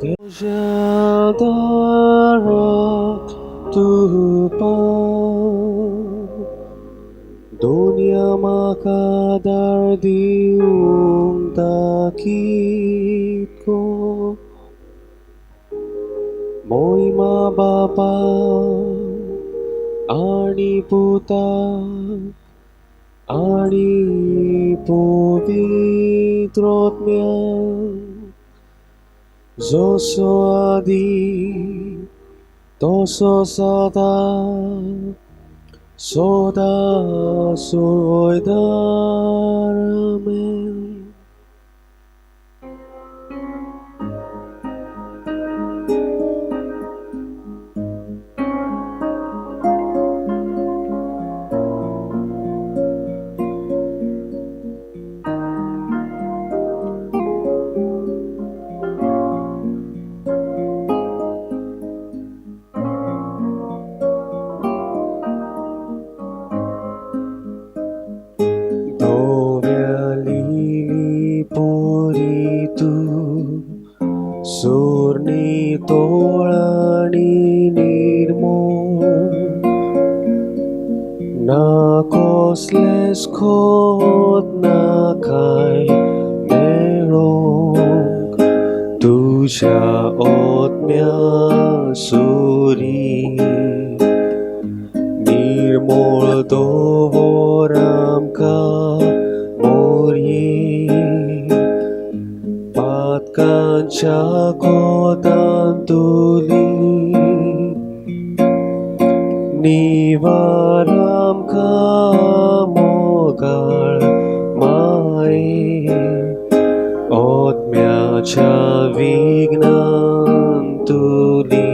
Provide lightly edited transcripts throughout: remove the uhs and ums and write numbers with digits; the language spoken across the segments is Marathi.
तुझ्या दारात तुपा दुनिया म्हाका दार दिवंक दाखयतको मोहिमा बापा आनी पुता आनी पवित्रात्म्या जसो आदी तसो सदा सदा सुरवयदार आमेन. Surni tolani nirmol na kosles khot na kai merok tujha otmya suri nirmol dovoram ka morye Kancha kotan tuli nivaram ka mogar mai otmyacha vignan tuli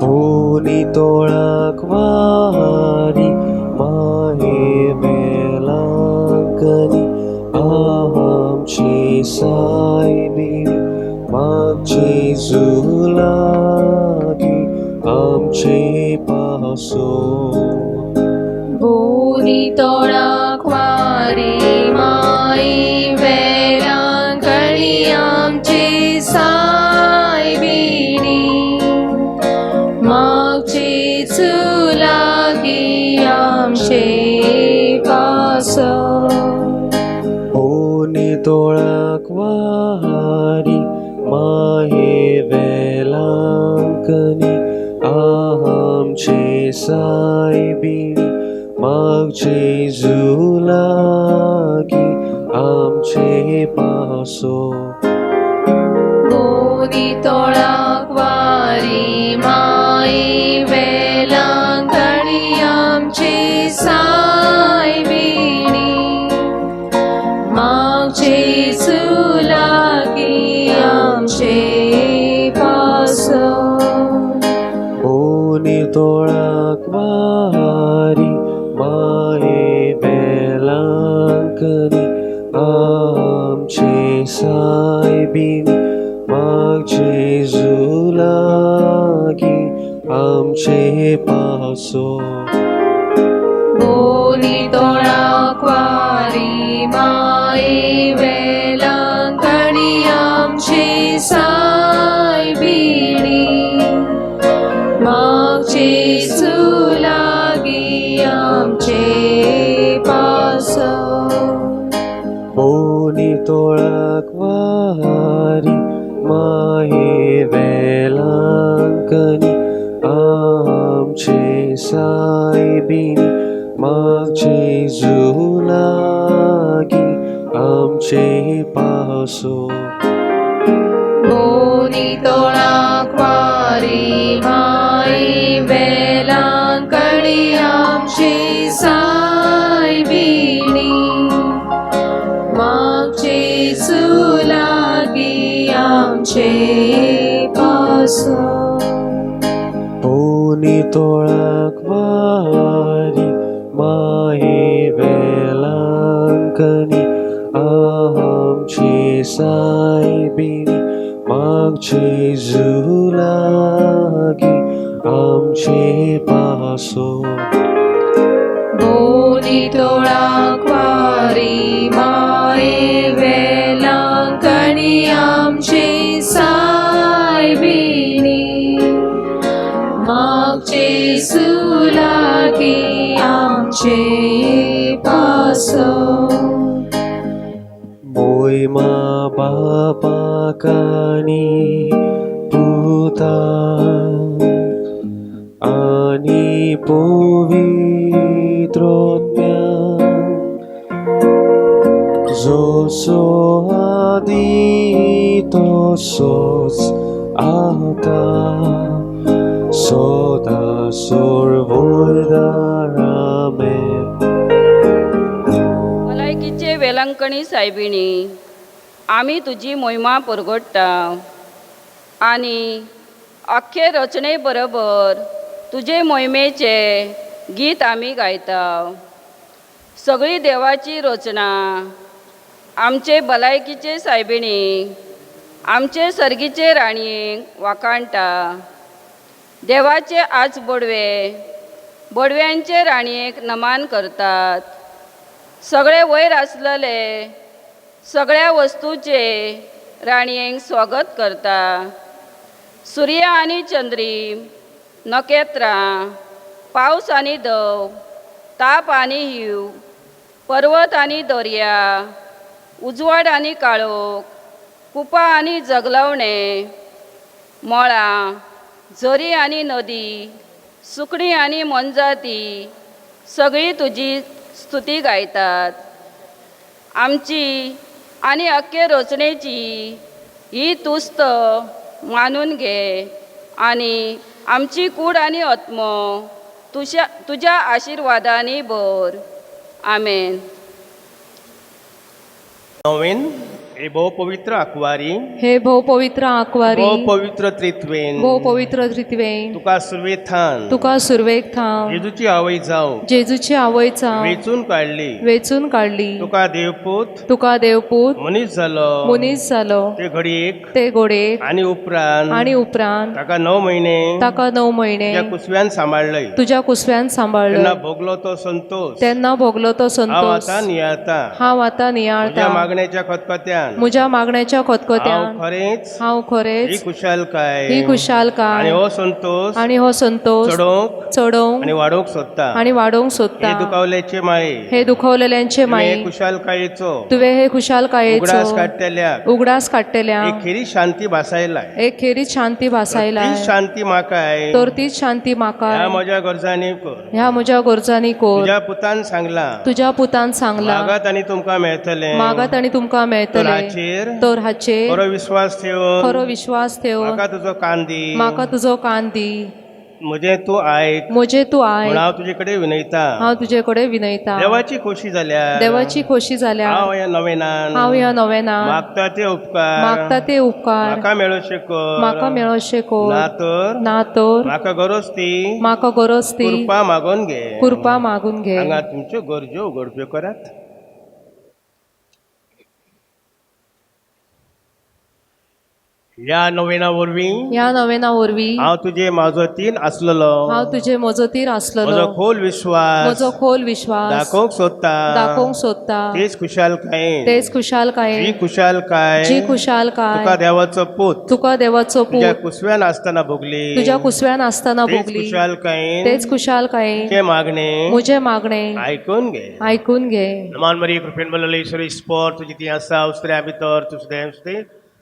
puni tolakvari mahe velankani आमची सायबी मागची जुलागी आमचे पासो बोनी तोळाकवारी माई वेलांकळी आमची सायबिणी मागची जुलागी आमचे पासो तोळाकवारी माहे वेलांकनी आमचे सायबिणी मागचे जुलागी आमचे पासो बोनी तोळाकवारी माई वेलांकळी आमची सायबिणी मागचे जुलागी आमचे पासो बोनी तोळाकवारी माहे वेलांकनी आमचे सायबिणी मागचे जुलागी आमचे पासो बोनी तोळाकवारी माई वेलांकळी आमची सायबिणी मागचे जुलागी आमचे पासो बोनी तोळाकवारी माहे वेलांकनी आमचे सायबिणी मागचे जुलागी आमचे पासो बोनी तोळाकवारी माई वेलांकळी आमची सायबिणी मागचे जुलागी आमचे पासो बोनी तोळाकवारी माहे वेलांकनी आमचे सायबिणी मागचे जुलागी आमचे पासो बोनी तोळाकवारी माई वेलांकळी लागी आमचे पासो मोयमा बापा कानी पुता आणि पवित्रोत्म्या जसो आदी तसोच आता सदा सर्वदारामे. भलायकीचे वेलांकणी सायबिणी, आमी तुजी मोहिमा परगट्टा आणि अख्खे रचणे बरोबर तुजे मोहिमेचे गीत आमी गायता. सगळी देवाची रचना आमचे भलायकीचे सायबिणी आमचे सर्गीचे राणयेक वाकाणटा. देवाचे आज बडव्यांचे राणयेक नमान करतात. सगळे वयर आसलेले सगळ्या वस्तूचे राणयेक स्वागत करता. सूर्य आनी चंद्री, नखेत्रां, पावस आनी दव, ताप आनी हिंव, पर्वत आनी दर्या, उजवाड आनी काळोख, कुपां आनी जगलवणे, मळां, झरी आनी नदी, सुकणीं आनी मनजाती सगळीं तुजी स्तुती गायतात. आमची आनी अख्खे रचणेची ही तुस्त मानून घे आनी आमची कूड आनी आत्मो तुज्या आशिर्वादांनी भर. आमेन. नवीन हे भोव पवित्र आकवारी, हे भोव पवित्र आकवारी, भोव पवित्र त्रित्वेन, भोव पवित्र त्रित्वेन, तुका सुरवेक थान, तुका सुरवेक थांब, जेजूची आवय जावं, जेजूची आवय जावं, वेचून काडली, तुका देवपूत, तुका देवपूत, मनीस जालो, ते घडयेक आनी उपरांत ताका 9 म्हयने तुज्या कुसव्यान सांबाळलय. तुज्या कुसव्यान सांबाळलो. तेन्ना भोगलो तो संतोष, हांव आतां नियाळटा. म्हज्या मागण्याच्या खतखत्यान हांव खरेंच ही खुशालकाय आनी हो संतोष चडोवंक आनी वाडोवंक सोदता. हे दुखवलेल्यांचे माये, तुवें हे खुशालकायेचो उगडास काडटल्या एक खरी शांती भासायला. शांती म्हाकाय, तर तीच शांती म्हाका ह्या म्हज्या गरजांनी कोर. तुज्या पुतान सांगला मागात आनी तुमकां मेळटलें. तर हाचेर खरो विश्वास ठेव. म्हाका तुजो कान दी. म्हजे तूं आयक. म्हूण हांव तुजे कडेन विनयता. देवाची खोशी जाल्या हांव ह्या नवेनान मागता ते उपकार म्हाका मेळोशे कोर. ना तर म्हाका गरज ती कृपा मागून घे. हांगा तुमच्यो गरजो उगडप्यो करात. ह्या नवेना वरवीं हांव तुजे माजोतीन आसलेलो. म्हजो खोल विश्वास दाखोवंक सोदता. तेच खुशालकायेन जी खुशालकाय तुका देवाचो पूत तुज्या कुसव्यान आसतना भोगली. तेच खुशालकायेन म्हजे मागणे आयकून घे. नमान मरिये कृपेन भरलेली ईश्वर इस्पोर तुजी ती आसा उस्त्र्या भितर तुझे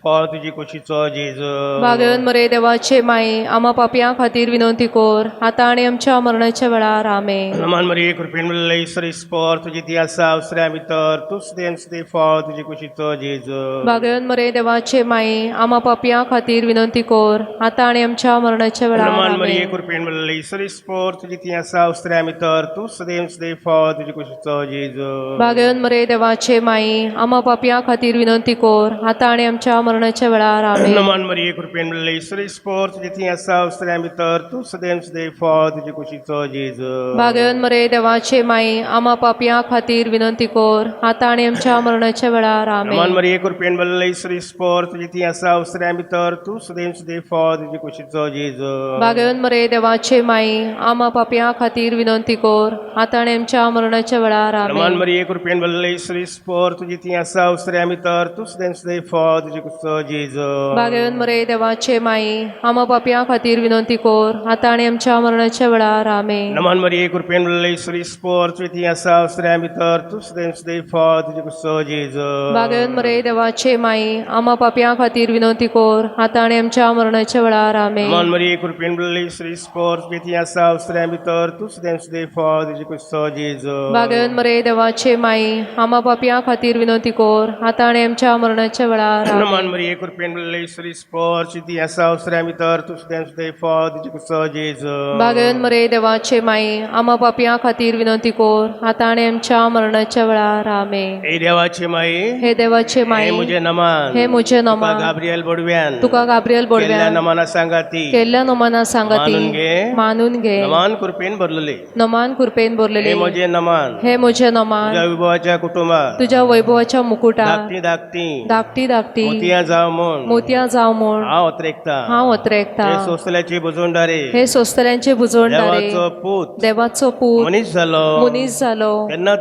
फळ तुजी कुशीचो जेजू. भाग्यवान मरे देवाचे माई, आम्हा पापियां खातीर विनंती कोर, आता आणि आमच्या मरणाच्या वेळार आमेन. नमान मरिये कृपेन भरलेली ईश्वर इस्पोर तुजी ती आसा उस्त्र्या भितर तुझे फळ तुजी कुशीचो जेजू. भाग्यवान मरे देवाचे माई, आम्हा पापियां खातीर विनंती कोर, आता आणि आमच्या मरणाच्या वेळार नमान आमेन. मरिये कृपेन भरलेली ईश्वर इस्पोर तुजी ती आसा उस्त्र्या भितर तुझे फळ तुजी कुशीचो जेजू. भाग्यवान मरे देवाचे माई, आम्हा पापियां खातीर विनंती कोर, आता आणि आमच्या मरणाच्या वेळार आमेन. नमान मरिये कृपेन भरलेली ईश्वर इस्पोर तुजी ती आसा उस्त्र्या भितर तुझे फळ तुजी कुशीचो जेजू. भाग्यवान मरे देवाचे माई, आम्हा पापियां खातीर विनंती कोर, आता आणि आमच्या मरणाच्या वेळार आमेन. नमान मरिये कृपेन भरलेली ईश्वर इस्पोर तुजी ती आसा उस्त्र्या भितर तुझे फळ तुजी कुशीचो जेजू. भाग्यवान मरे देवाचे माई, आम्हा पापियां खातीर विनंती कोर, आता आणि आमच्या मरणाच्या वेळार आमेन. नमान मरिये कृपेन भरलेली ईश्वर इस्पोर तुजी ती आसा उस्त्र्या भितर तुझे फळ तुजी कुशीचो कुसो जेजो बागेवन मरे देवाचे माई आम्हा पापियां खातीर विनंती कोर आता आणि आमच्या मरणाच्या वेळार आमेन. नमन मरिये कृपेन भरले श्री स्पोर तृती आसा अस्त्र्या भितर तुझे फळ तुझे कुसो जेजो बागेवन मरे देवाचे माई आम्हा पापियां खातीर विनंती कोर आता आणि आमच्या मरणाच्या वेळार आमेन. नमन मरिये कृपेन भरले श्री स्पोर तृती आसा अस्त्र्या भितर तुझे फळ तुझे कुसो जेजो बागेवन मरे देवाचे माई आम्हा पापियां खातीर विनंती कोर आता आणि आमच्या मरणाच्या वेळार आमेन. नमन मरिये कृपेन भरले श्री स्पोर तृती आसा अस्त्र्या भितर तुझे फळ तुझे कुसो जेजो बागेवन मरे देवाचे माई आम्हा पापियां खातीर विनंती कोर आता आणि आमच्या मरणाच्या वेळार आमेन. हे देवाचे माई हे देवाचे हे माई मुझे नमन हे मुझे नमन गाब्रिएल बोडव्यान तुका गाब्रिएल केल्ल्या बोडव्यान नमना सांगाती केल्ल्या नमना मानून सांगती घे. मानून घे. नमान कृपेन भरलेले नमान कृपेन बोरलेले हे मुझे नमन हे मुझे नमन तुझ्या विभवाच्या कुटुंबात तुझ्या वैभवाच्या मुकुटात धाकटी धाकटी धाकटी धाकटी मोतिया जाव म्हूण मोतिया जाव म्हूण हांव अत्रेकता हांव अत्रेकता. हे सोस्तल्याची बुजोंडारे हे सोस्तल्यांचे बुजोंडारे देवाचो पूत देवाचो पूत मनीस जालो मुनीस जालो तेन्ना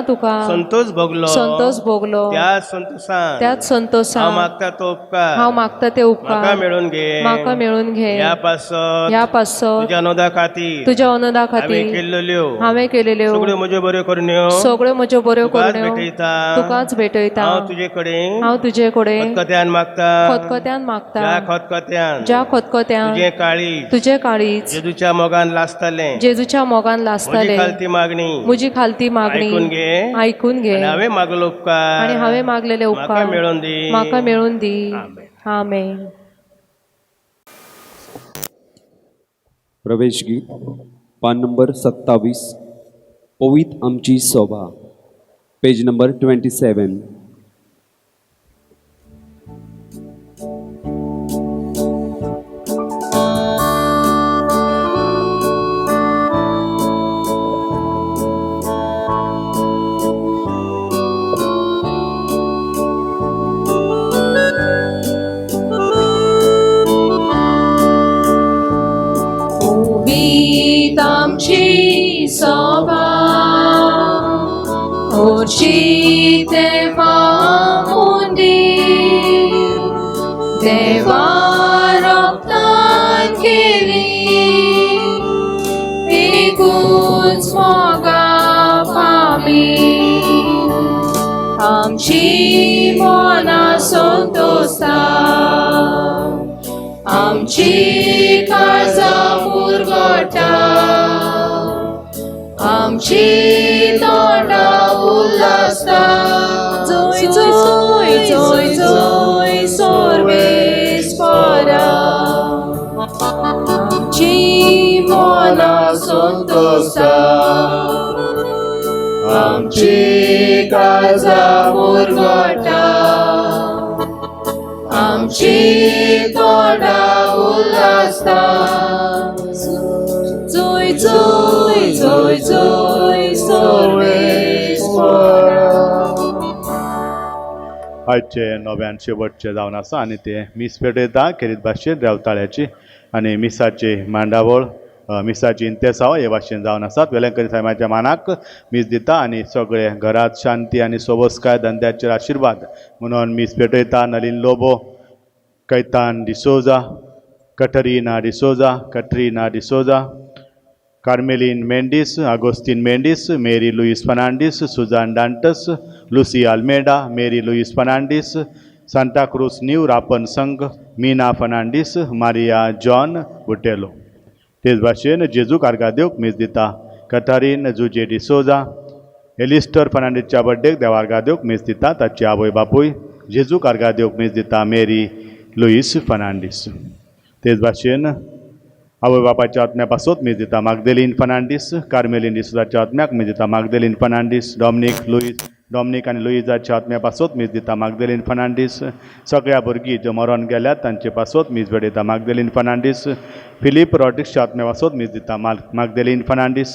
तुका संतोष भोगलो त्याच संतोषान हांव संतोषान मागता तो उपकार हांव मागता ते म्हाका उपकार मेळून घे म्हाका मेळून घे. ह्या पासत ह्या पासत तुझ्या नोदा खातीर तुझ्या अनुदा हांवें खातीर केल्ल्यो हांवें केलेल्यो सगळ्यो म्हज्यो बऱ्यो करण्यो सगळ्यो म्हज्यो बऱ्यो तुकाच करण्यो भेटयता तुकाच भेटयता. हांव तुजे कडेन हांव तुजे कडेन खतखत्यान मागता खतखत्यान मागता ज्या खतखत्यान ज्या खतखत्यान तुझे काळी तुझे काळीज जेजूच्या मोगान लासताले जेजूच्या मोगान म्हजी लासताले खालती मागणी म्हजी खालती मागणी ऐकून घे ऐकून घे आणि हांवें मागलो उपकार आणि हांवें मागलेले म्हाका उपकार मेळोवन दी म्हाका मेळून दी. आमेन. आमेन. प्रवेश गीत पान नंबर 27 पवित आमची सोबा पेज नंबर 27. पवित आमची सोबा ओची देवा मुंदीर देवा रोगतान केली एकूच मोगा पामी आमची मना संतोषता आमची काळजां मुरगटा आमची तोंडां उल्हासता जय जय जय जय सर्वेस्परा आमची मना संतोषता आमची काळजां मुरगटा आमची तोंडां उल्हासता जय जय जय जय सर्वेस्परा. आजचे नव्यान शेवटचे जावन आसा आनी ते मीस पेटयता खेरीत भाशेन देवताळ्याची आनी मिसाची मांडावळ मिसाची इंतेसाव हे भाशेन जावन आसात. वेलंकरी सायमाच्या मानाक मीस दिता आनी सगळे घरात शांती आनी सोबस्काय धंद्याचेर आशिर्वाद म्हणून मीस पेटयता. नलीन लोबो, कैतान डिसोजा, कटरीना डिसोजा, कार्मेलीन मेंडिस, आगोस्तीन मेंडिस, मेरी लुईस फर्नांडीस, सुजान डांटस, लुसी आल्मेडा, मेरी लुईस फर्नांडीस, सांता क्रूज न्यू रापन संघ, मीना फर्नांडीस, मारिया जॉन बुटेलो. तेच भाशेन जेजू आर्गादेवक मीस दिता. कटारीन जुजे डिसोजा, एलिस्टर फर्नांडीसच्या बड्डेक देव आर्गादेवक मीस दिता. ताची आवय बापूय जेजू आर्गादेवक मीस दिता. मेरी लुईस फर्नांडीस. तेच भाशेन आवय बापाच्या आत्म्या पासत मीस दिता. मागदेलीन फर्नांडीस, कार्मेलीन डिसोजाच्या आत्म्याक मीस दिता. मागदेलीन फर्नांडीस, डॉमिनिक आनी लुईजाच्या आत्म्या पासत मीस दिता. मागदेलीन फर्नांडीस. सगळ्या भुरगीं जो मरण गेल्यात तांचे पासत मीस भेटयता. मागदेलीन फर्नांडीस. फिलीप रॉड्रिक्सच्या आत्म्या पासत मीस दिता. मागदेलीन फर्नांडीस.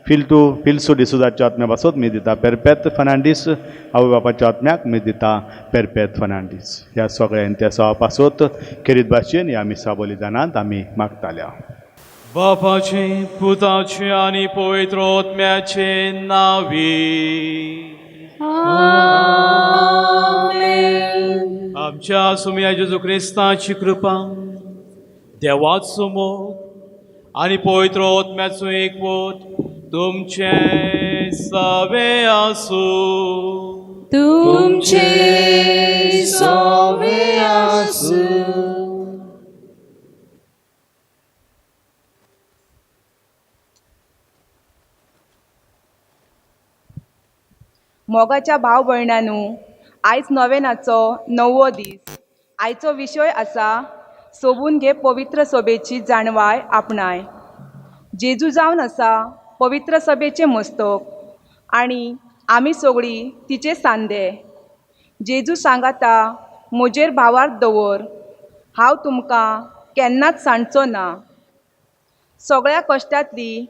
फिल्सू डिसोजाच्या आत्म्या पासत मीस दिता. पेरपेत फर्नांडीस. आवय बापाच्या आत्म्याक मीस दिता. पेरपेत फर्नांडीस. ह्या सगळ्यांच्या त्या सवा पासत खेरीत भाशेन ह्या मिसा बलिदानांत आमी मागताल्या. बापाचे पुताचे आनी पवित्र आत्म्याचे नावी आमेन. आमचे आमच्या सुमया जेजू क्रिस्ताची कृपा, देवाचो मोग आनी पवित्र आत्म्याचो एकवट तुमचे सवे आसूं. तुमचे सवे आसूं. मोगाच्या भाव भयणांनो, आयज नोवेनाचो 9वो दीस. आयचो विशय आसा सोबून घे पवित्र सभेची जाणवाय आपणाय. जेजू जावन आसा पवित्र सभेचे मस्तक आनी आमी सगळीं तिचे सांदे. जेजू सांगाता म्हजेर भावार दवर, हांव तुमकां केन्नाच सांडचो ना. सगळ्या कश्टांतली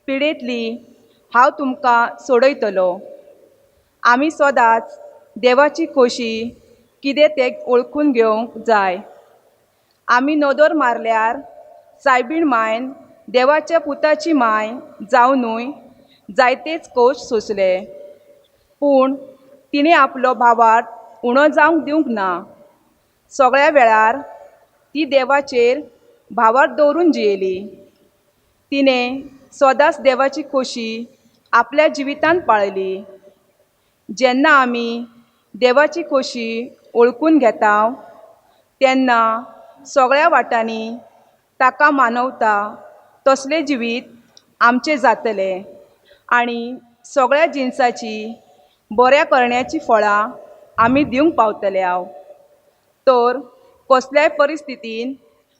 पिडेंतली हांव तुमकां सोडयतलो. आमी सदांच देवाची खोशी कितें तें ओळखून घेवंक जाय. आमी नदर मारल्यार सायबीण मायन देवाच्या पुताची माय जावनूय जायतेच कोश सोंसले, पूण तिणें आपलो भावार्थ उणो जावंक दिवंक ना. सगळ्या वेळार ती देवाचेर भावार्थ दवरून जियेली. तिणें सदांच देवाची खोशी आपल्या जिवितांत पाळली. जेन्ना आमी देवाची खोशी ओळखून घेता तेन्ना सगळ्या वाटांनी ताका मानवता तसलें जिवीत आमचें जातलें आनी सगळ्या जिन्साची बऱ्या करण्याची फळां आमी दिवंक पावतले. तर कसल्याय परिस्थितीन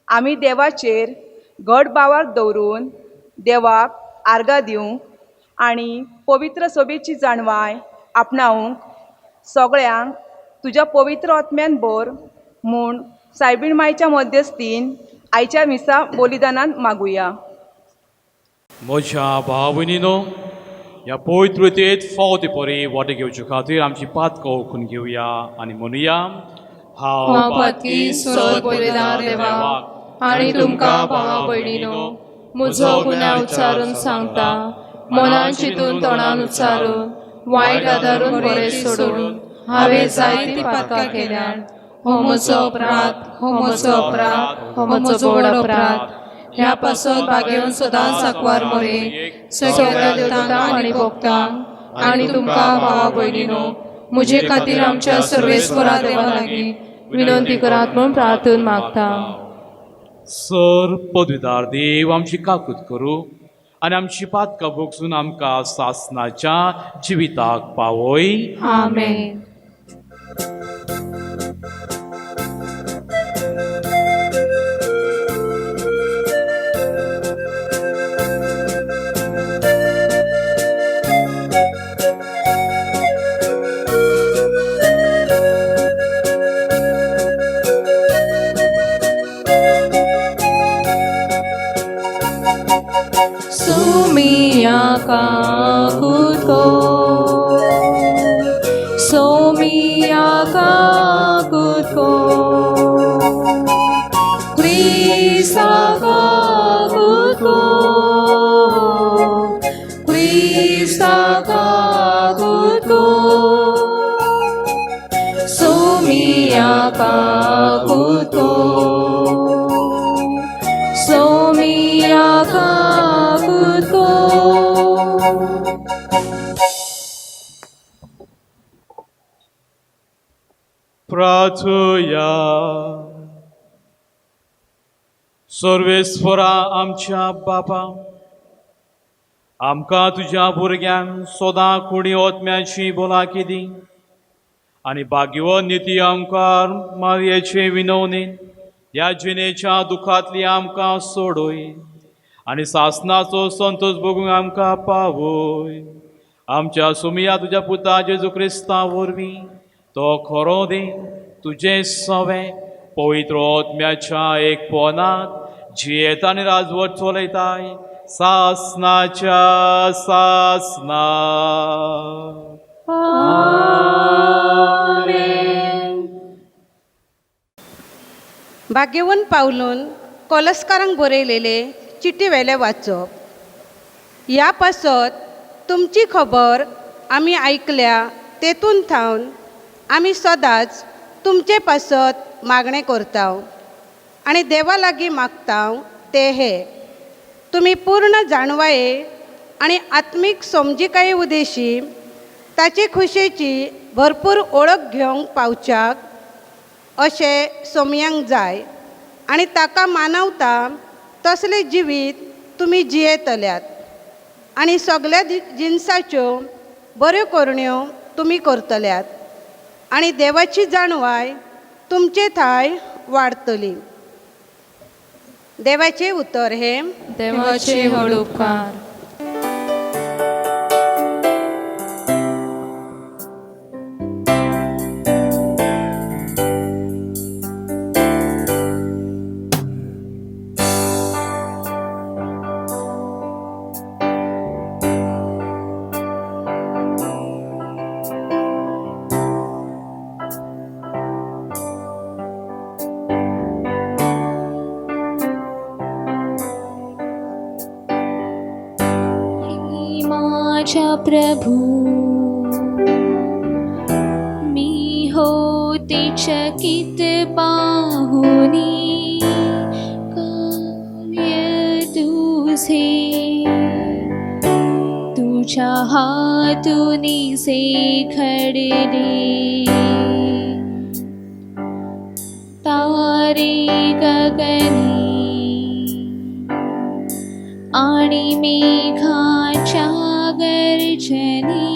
आमी देवाचेर घट भावार्थ दवरून देवाक आर्गां दिवंक आनी पवित्र सभेची जाणवाय आपणावंक सगळ्यांक तुज्या पवित्र आत्म्यान भर म्हूण सायबीण मायच्या मध्यस्थीन आयच्या मिसा बलिदानांत मागुया. म्हज्या भाव भयणीनो, ह्या पवित्रतेंत फावते परी वांटो घेवचे खातीर आमची पातकां ओळखून घेवया आनी म्हणुया, हांव पातकी सोद बलिदान देवाक आनी तुमकां भावा भयणीनो म्हजो गुन्यांव उच्चारून सांगता. मनान चिंतून तोंडान उच्चारून वायट आदारून बरें सोडून हांवें जायतीं पातकां केल्यात. हो म्हजो अपराध, हो म्हजो अपराध, हो म्हजो व्हड अपराध. ह्या पासून भाग्यवन सदांच साकवार मरे सगळ्या देवतांक आनी भक्तांक आनी तुमकां भावा भयणीनो म्हजे खातीर आमच्या सर्वेस्वरा देवा लागीं विनंती करात म्हूण प्रार्थून मागता. सर पदवीदार देव आमची काकूत करूं आनी आमची पातकां भोगसून आमकां सासणाच्या जिविताक पावय. आमेन. Sumia kakutko, Sumia kakutko, Krista kakutko, Krista kakutko, Sumia kakutko, Sumia kakutko. प्रार्थुया. सर्वेस्वरा आमच्या बापा, आमकां तुज्या भुरग्यांक सदां कुडी ओतम्याची भलायकी दी आनी भाग्यवन निती आमकां मारयेचे विनवणेन ह्या जिणेच्या दुखांतली आमकां सोडोय आनी सासणाचो संतोष भोगूंक आमकां पावय. आमच्या सुमया तुज्या पुता जेजू क्रिस्ता वरवीं तो खरो दे तुजे सवे पवित्र आत्म्याच्या एकपणांत जियेत आनी राजवट चलयताय सासणाच्या सासणा. भाग्यवन पावलून कॉलस्कारांक बरयलेले चिटी वेले वाचप. ह्या पासत तुमची खबर आमी आयकल्या तेतून थावन आमी सदांच तुमचे पासत मागणे करता आणि देवा लागीं मागता ते हे तुमी पूर्ण जाणवाये आणि आत्मीक समजिकाये उदेशी ताचे खुशेची भरपूर ओळख घेवंक पावच्याक अशें समयांक जाय आणि ताका मानवता तसले जिवीत तुमी जियेतल्यात आणि सगळ्या जिन्साच्यो बऱ्यो करण्यो तुमी करतल्यात आणि देवाची जाणवाय तुमचे थंय वाडतली. देवाचे उतर हे देवाचे व्हड उपकार. माझ्या प्रभू मी होते चकित पाहुनी कार्य तुझे तुझ्या हातूनी से घडले तारे गगनी आणि मेघाच्या गर्जनी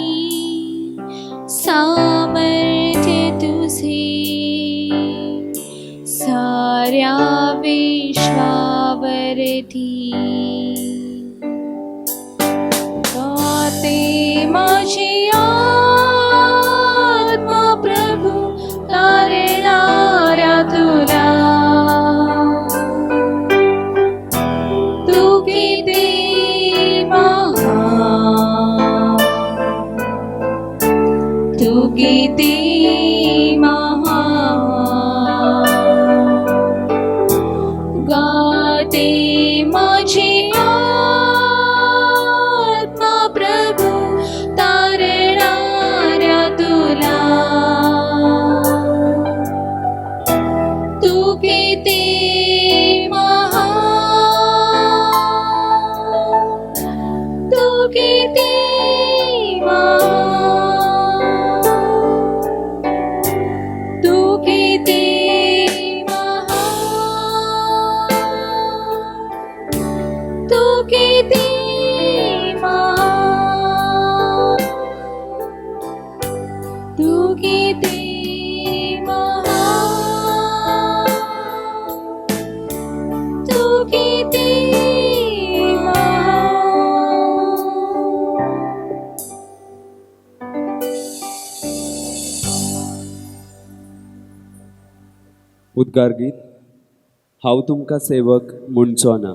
सामर्थ्य तुझे साऱ्या विश्वावरती गाते माझी आत्मा प्रभू तारणाऱ्या तुला तू किती महान तू किती महान गाते माझी आत्मा प्रभू तारणाऱ्या तुला तू किती तू किती महान तू किती महान तू किती महान तू किती महान तू किती उद्गार गीत हांव तुमकां सेवक म्हणचो ना.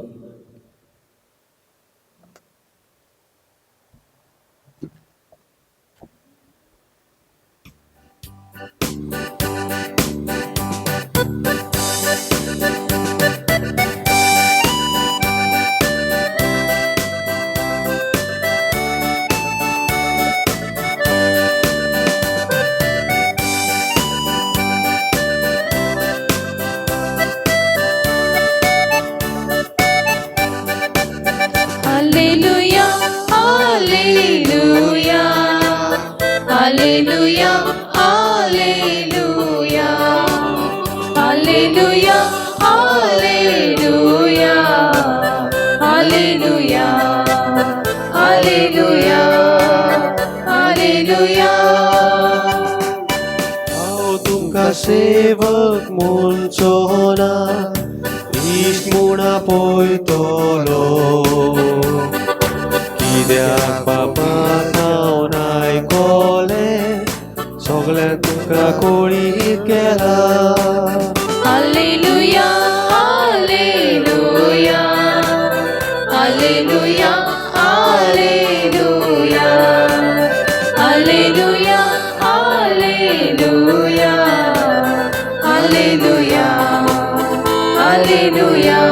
Hallelujah, hallelujah, hallelujah, hallelujah, hallelujah, hallelujah, hallelujah. हांव तुमकां सेवक म्हणचो ना इश्ट म्हणा पळयतलो कित्याक बापाक हांव नायकोले सगळ्यांक तुका कोळीत केला. Hallelujah, hallelujah, hallelujah, hallelujah, hallelujah, hallelujah, hallelujah, hallelujah,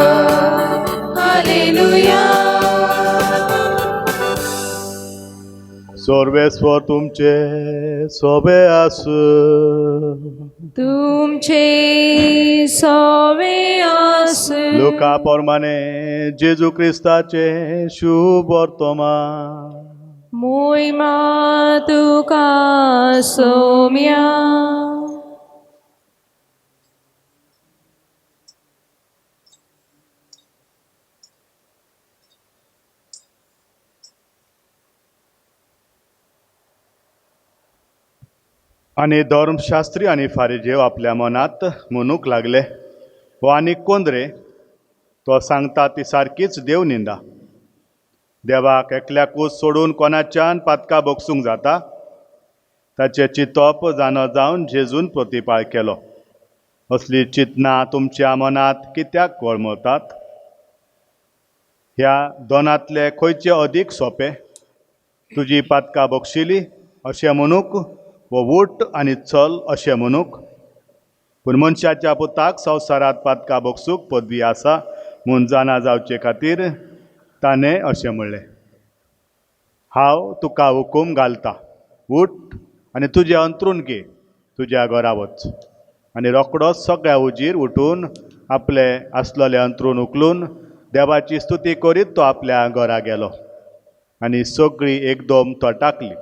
hallelujah. सर्वेस्वर तुमचे सोबे आस तुमचे सवे आस लुका प्रमाणे जेजू क्रिस्ताचे शुभ वर्तमान मोहिमा तुका सोम्या. आणि धर्मशास्त्री आणि फारिजेव आपल्या मनात म्हणूक लागले, हो आनी कोण रे तो सांगता ती सारकीच देव निंदा. देवाक एकल्याकूच सोडून कोणाच्यान पातका बोगसूंक जाता. ताचे चिंतप जाणो जावन जेजून प्रतिपाळ केलो. असली चिंतना तुमच्या मनात कित्याक वळमतात? ह्या दोनांतले खंयचे अदीक सोंपे? तुजी पातका बोगशिली अशें म्हणूक व उठ आनी चल अशें म्हणूक? पूण मनशाच्या पुताक संवसारांत पातका बोगसूंक पदवी आसा म्हूण जाणा जावचे खातीर ताणें अशें म्हणलें, हांव तुका हुकूम घालतां, उठ आनी तुजें अंथरूण घे, तुज्या घरा वच. आनी रोखडोच सगळ्या उजीर उठून आपले आसलोलें अंथरूण उखलून देवाची स्तुती करीत तो आपल्या घरा गेलो. आनी सगळीं एकदम तटाकली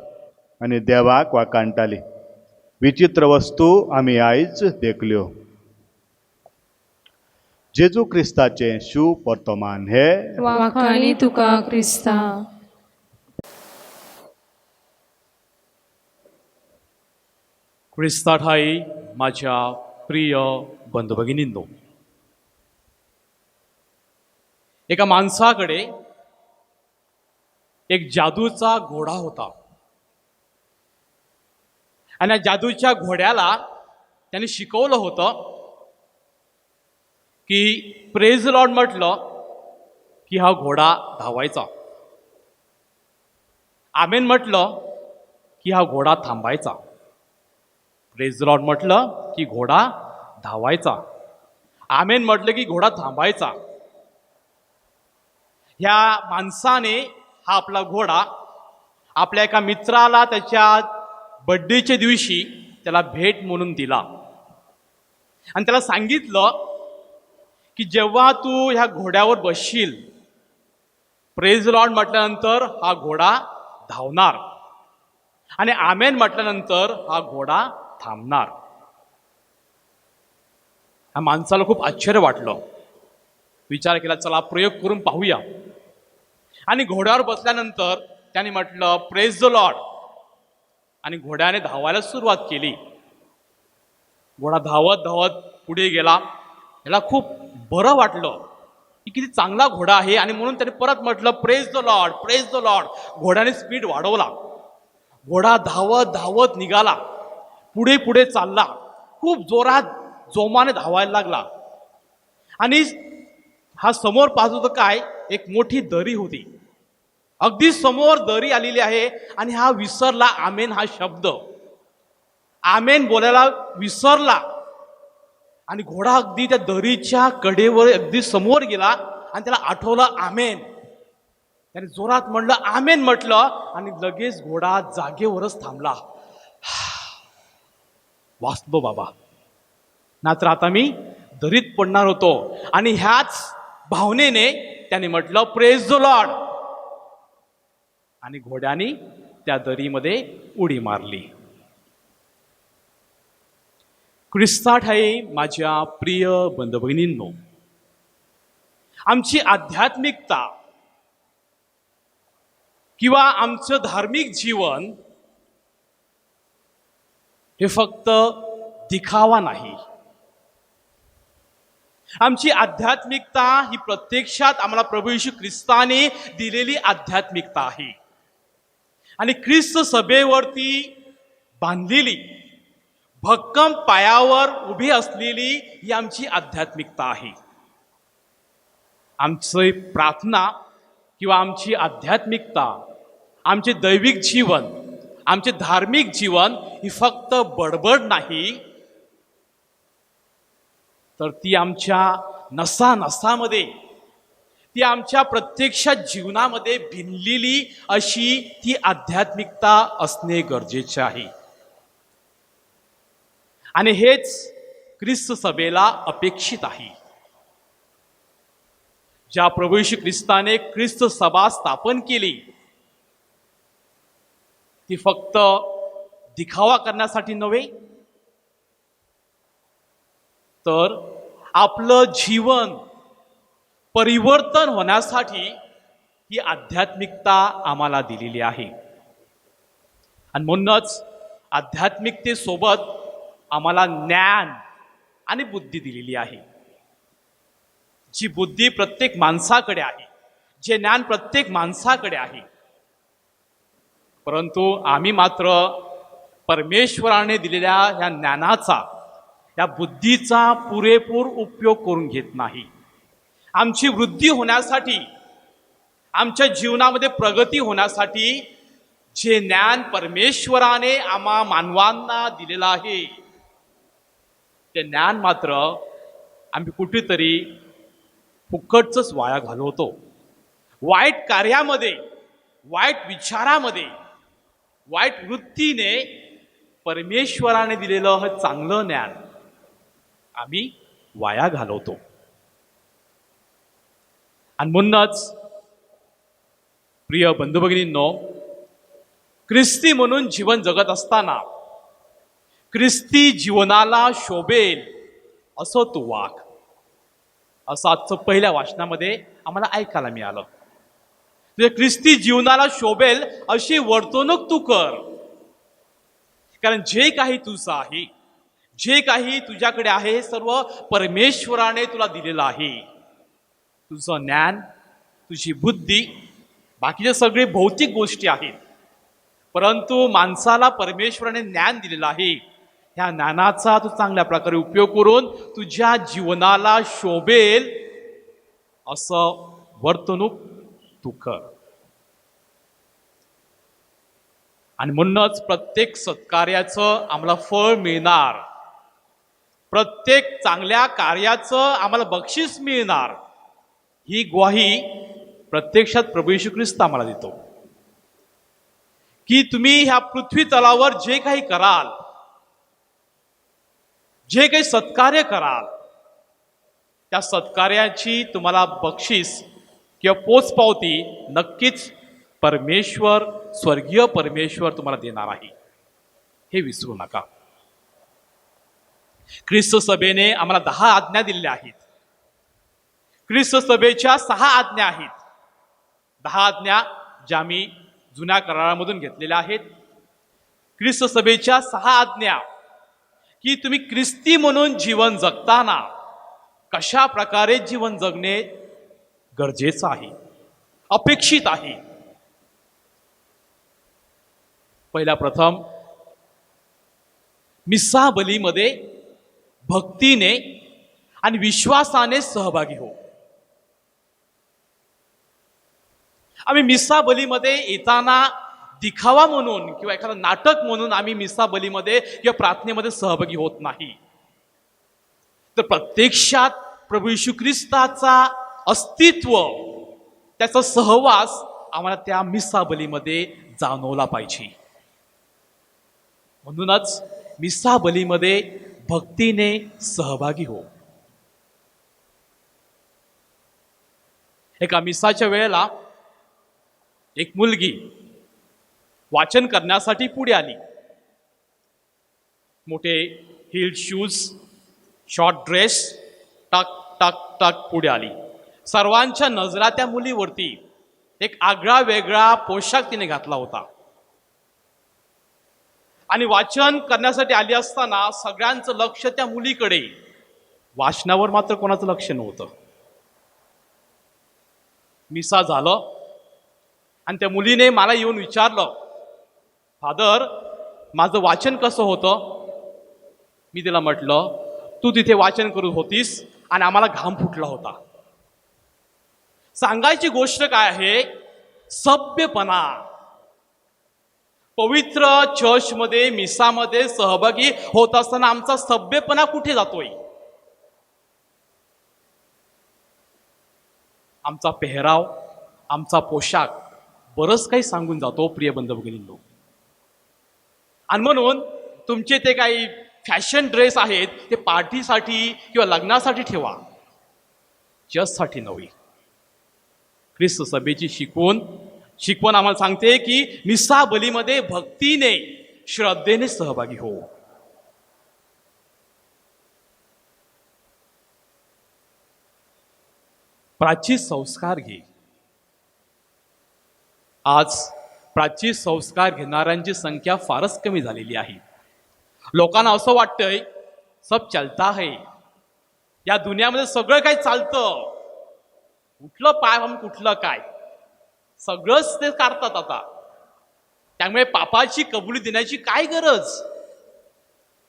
आनी देवाक वाकाणटाली. विचित्र वस्तू आमी आयज देखल्यो. जेजू क्रिस्ताचें शुभ वर्तमान हे वाखाणी तुका क्रिस्ता. क्रिस्ता ठाई माझ्या प्रिय बंधू भगिनींनो, एका माणसाकडे एक जादूचा घोडा होता. आणि या जादूच्या घोड्याला त्याने शिकवलं होतं की प्रेज लॉर्ड म्हटलं की हा घोडा धावायचा, आमेन म्हटलं की हा घोडा थांबायचा. प्रेज लॉर्ड म्हटलं की घोडा धावायचा, आमेन म्हटलं की घोडा थांबायचा. ह्या माणसाने हा आपला घोडा आपल्या एका मित्राला त्याच्या बर्थडेच्या दिवशी त्याला भेट म्हणून दिला. आणि त्याला सांगितलं की जेव्हा तू ह्या घोड्यावर बसशील, प्रेज लॉर्ड म्हटल्यानंतर हा घोडा धावणार आणि आमेन म्हटल्यानंतर हा घोडा थांबणार. ह्या माणसाला खूप आश्चर्य वाटलं. विचार केला, चला प्रयोग करून पाहूया. आणि घोड्यावर बसल्यानंतर त्याने म्हटलं प्रेज द लॉर्ड आणि घोड्याने धावायला सुरुवात केली. घोडा धावत धावत पुढे गेला. याला खूप बरं वाटलं की किती चांगला घोडा आहे आणि म्हणून त्याने परत म्हटलं praise the Lord, praise the Lord. घोड्याने स्पीड वाढवला. घोडा धावत धावत निघाला, पुढे पुढे चालला, खूप जोरात जोमाने धावायला लागला. आणि हा समोर पाहत होता काय, एक मोठी दरी होती. अगदी समोर दरी आलेली आहे आणि हा विसरला आमेन हा शब्द. आमेन बोलायला विसरला आणि घोडा अगदी त्या दरीच्या कडेवर अगदी समोर गेला आणि त्याला आठवलं आमेन. त्याने जोरात म्हणलं आमेन म्हटलं आणि लगेच घोडा जागेवरच थांबला. वाचलो बाबा, नाहीतर आता मी दरीत पडणार होतो. आणि ह्याच भावनेने त्याने म्हटलं प्रेज द लॉर्ड आणि घोड्याने त्या दरीमध्ये उडी मारली. ख्रिस्ता ठाई माझ्या प्रिय बंधू भगिनींनो, आमची आध्यात्मिकता किंवा आमचं धार्मिक जीवन हे फक्त दिखावा नाही. आमची आध्यात्मिकता ही प्रत्यक्षात आम्हाला प्रभू येशू ख्रिस्ताने दिलेली आध्यात्मिकता आहे. आणि ख्रिस्त सभेवरती बांधलेली भक्कम पायावर उभी असलेली ही आमची आध्यात्मिकता आहे. आमची प्रार्थना किंवा आमची आध्यात्मिकता, आमचे दैविक जीवन, आमचे धार्मिक जीवन ही फक्त बडबड नाही, तर ती आमच्या नसानसामध्ये, ती आमच्या प्रत्यक्षात जीवनामध्ये भिनलेली अशी ती आध्यात्मिकता असणे गरजेचे आहे. आणि हेच ख्रिस्त सभेला अपेक्षित आहे. ज्या प्रभू येशू ख्रिस्ताने ख्रिस्त सभा स्थापन केली ती फक्त दिखावा करण्यासाठी नव्हे, तर आपलं जीवन परिवर्तन होण्यासाठी ही आध्यात्मिकता आम्हाला दिलेली आहे. आणि म्हणूनच आध्यात्मिकतेसोबत आम्हाला ज्ञान आणि बुद्धी दिलेली आहे. जी बुद्धी प्रत्येक माणसाकडे आहे, जे ज्ञान प्रत्येक माणसाकडे आहे, परंतु आम्ही मात्र परमेश्वराने दिलेल्या या ज्ञानाचा, या बुद्धीचा पुरेपूर उपयोग करून घेत नाही. आमची वृद्धी होण्यासाठी, आमच्या जीवनामध्ये प्रगती होण्यासाठी जे ज्ञान परमेश्वराने आम्हा मानवांना दिलेलं आहे ते ज्ञान मात्र आम्ही कुठेतरी फुकटच वाया घालवतो. वाईट कार्यामध्ये, वाईट विचारामध्ये, वाईट वृत्तीने परमेश्वराने दिलेलं हे चांगलं ज्ञान आम्ही वाया घालवतो. आणि म्हणूनच प्रिय बंधू भगिनींनो, ख्रिस्ती म्हणून जीवन जगत असताना ख्रिस्ती जीवनाला शोभेल असं तू वाग, असं आजचं पहिल्या वाचनामध्ये आम्हाला ऐकायला मिळालं. तुझ्या ख्रिस्ती जीवनाला शोभेल अशी वर्तणूक तू कर, कारण जे काही तुझं आहे, जे काही तुझ्याकडे आहे हे सर्व परमेश्वराने तुला दिलेलं आहे. तुझं ज्ञान, तुझी बुद्धी, बाकीचे सगळे भौतिक गोष्टी आहेत, परंतु माणसाला परमेश्वराने ज्ञान दिलेलं आहे. ह्या ज्ञानाचा तू चांगल्या प्रकारे उपयोग करून तुझ्या जीवनाला शोभेल असं वर्तणूक तू कर. आणि म्हणूनच प्रत्येक सत्कार्याचं आम्हाला फळ मिळणार, प्रत्येक चांगल्या कार्याचं आम्हाला बक्षीस मिळणार, ही ग्वाही प्रत्यक्षात प्रभू येशू ख्रिस्त आम्हाला देतो. की तुम्ही ह्या पृथ्वी तलावर जे काही कराल, जे काही सत्कार्य कराल, त्या सत्कार्याची तुम्हाला बक्षीस किंवा पोचपावती नक्कीच परमेश्वर, स्वर्गीय परमेश्वर तुम्हाला देणार आहे, हे विसरू नका. ख्रिस्त सभेने आम्हाला 10 आज्ञा दिलेल्या आहेत. ख्रिस्त सभेच्या 6 आज्ञा आहेत. 10 आज्ञा ज्या मी जुन्या करारामधून घेतलेल्या आहेत. ख्रिस्त सभेच्या 6 आज्ञा की तुम्ही ख्रिस्ती म्हणून जीवन जगताना कशा प्रकारे जीवन जगणे गरजेचं आहे, अपेक्षित आहे. पहिला प्रथम, मिस्सा बलीमध्ये भक्तीने आणि विश्वासाने सहभागी हो. आम्ही मिस्सा बलीमध्ये येताना दिखावा म्हणून किंवा एखादं नाटक म्हणून आम्ही मिस्सा बलीमध्ये किंवा प्रार्थनेमध्ये सहभागी होत नाही, तर प्रत्यक्षात प्रभू येशू ख्रिस्ताचा अस्तित्व, त्याचा सहवास आम्हाला त्या मिस्सा बलीमध्ये जाणवला पाहिजे. म्हणूनच मिस्सा बलीमध्ये भक्तीने सहभागी हो. एका मिस्साच्या वेळेला एक मुलगी वाचन करण्यासाठी पुढे आली. मोठे हिल शूज, शॉर्ट ड्रेस, टक टक टक पुढे आली. सर्वांच्या नजरा त्या मुलीवरती. एक आगळा वेगळा पोशाख तिने घातला होता आणि वाचन करण्यासाठी आली असताना सगळ्यांचं लक्ष त्या मुलीकडे, वाचनावर मात्र कोणाचं लक्ष नव्हतं. मिसा झालं आणि त्या मुलीने मला येऊन विचारलं, फादर माझं वाचन कसं होतं? मी तिला म्हटलं, तू तिथे वाचन करत होतीस आणि आम्हाला घाम फुटला होता. सांगायची गोष्ट काय आहे? सभ्यपणा. पवित्र चर्चमध्ये, मिसामध्ये सहभागी होत असताना आमचा सभ्यपणा कुठे जातोय? आमचा पेहराव, आमचा पोशाख बरंच काही सांगून जातो प्रिय बंधू भगिनींनो. आणि म्हणून तुमचे ते काही फॅशन ड्रेस आहेत ते पार्टीसाठी किंवा लग्नासाठी ठेवा, जससाठी नव्हे. ख्रिस्त सभेची शिकवण आम्हाला सांगते की मिसा बलीमध्ये भक्तीने, श्रद्धेने सहभागी हो. प्राचित संस्कार घे. आज प्राचित संस्कार घेणाऱ्यांची संख्या फारच कमी झालेली आहे. लोकांना असं वाटतंय सब चलता है, या दुनियामध्ये सगळं काही चालतं, कुठलं पाय म्हणून कुठलं काय सगळंच ते करतात आता, त्यामुळे पापाची कबुली देण्याची काय गरज,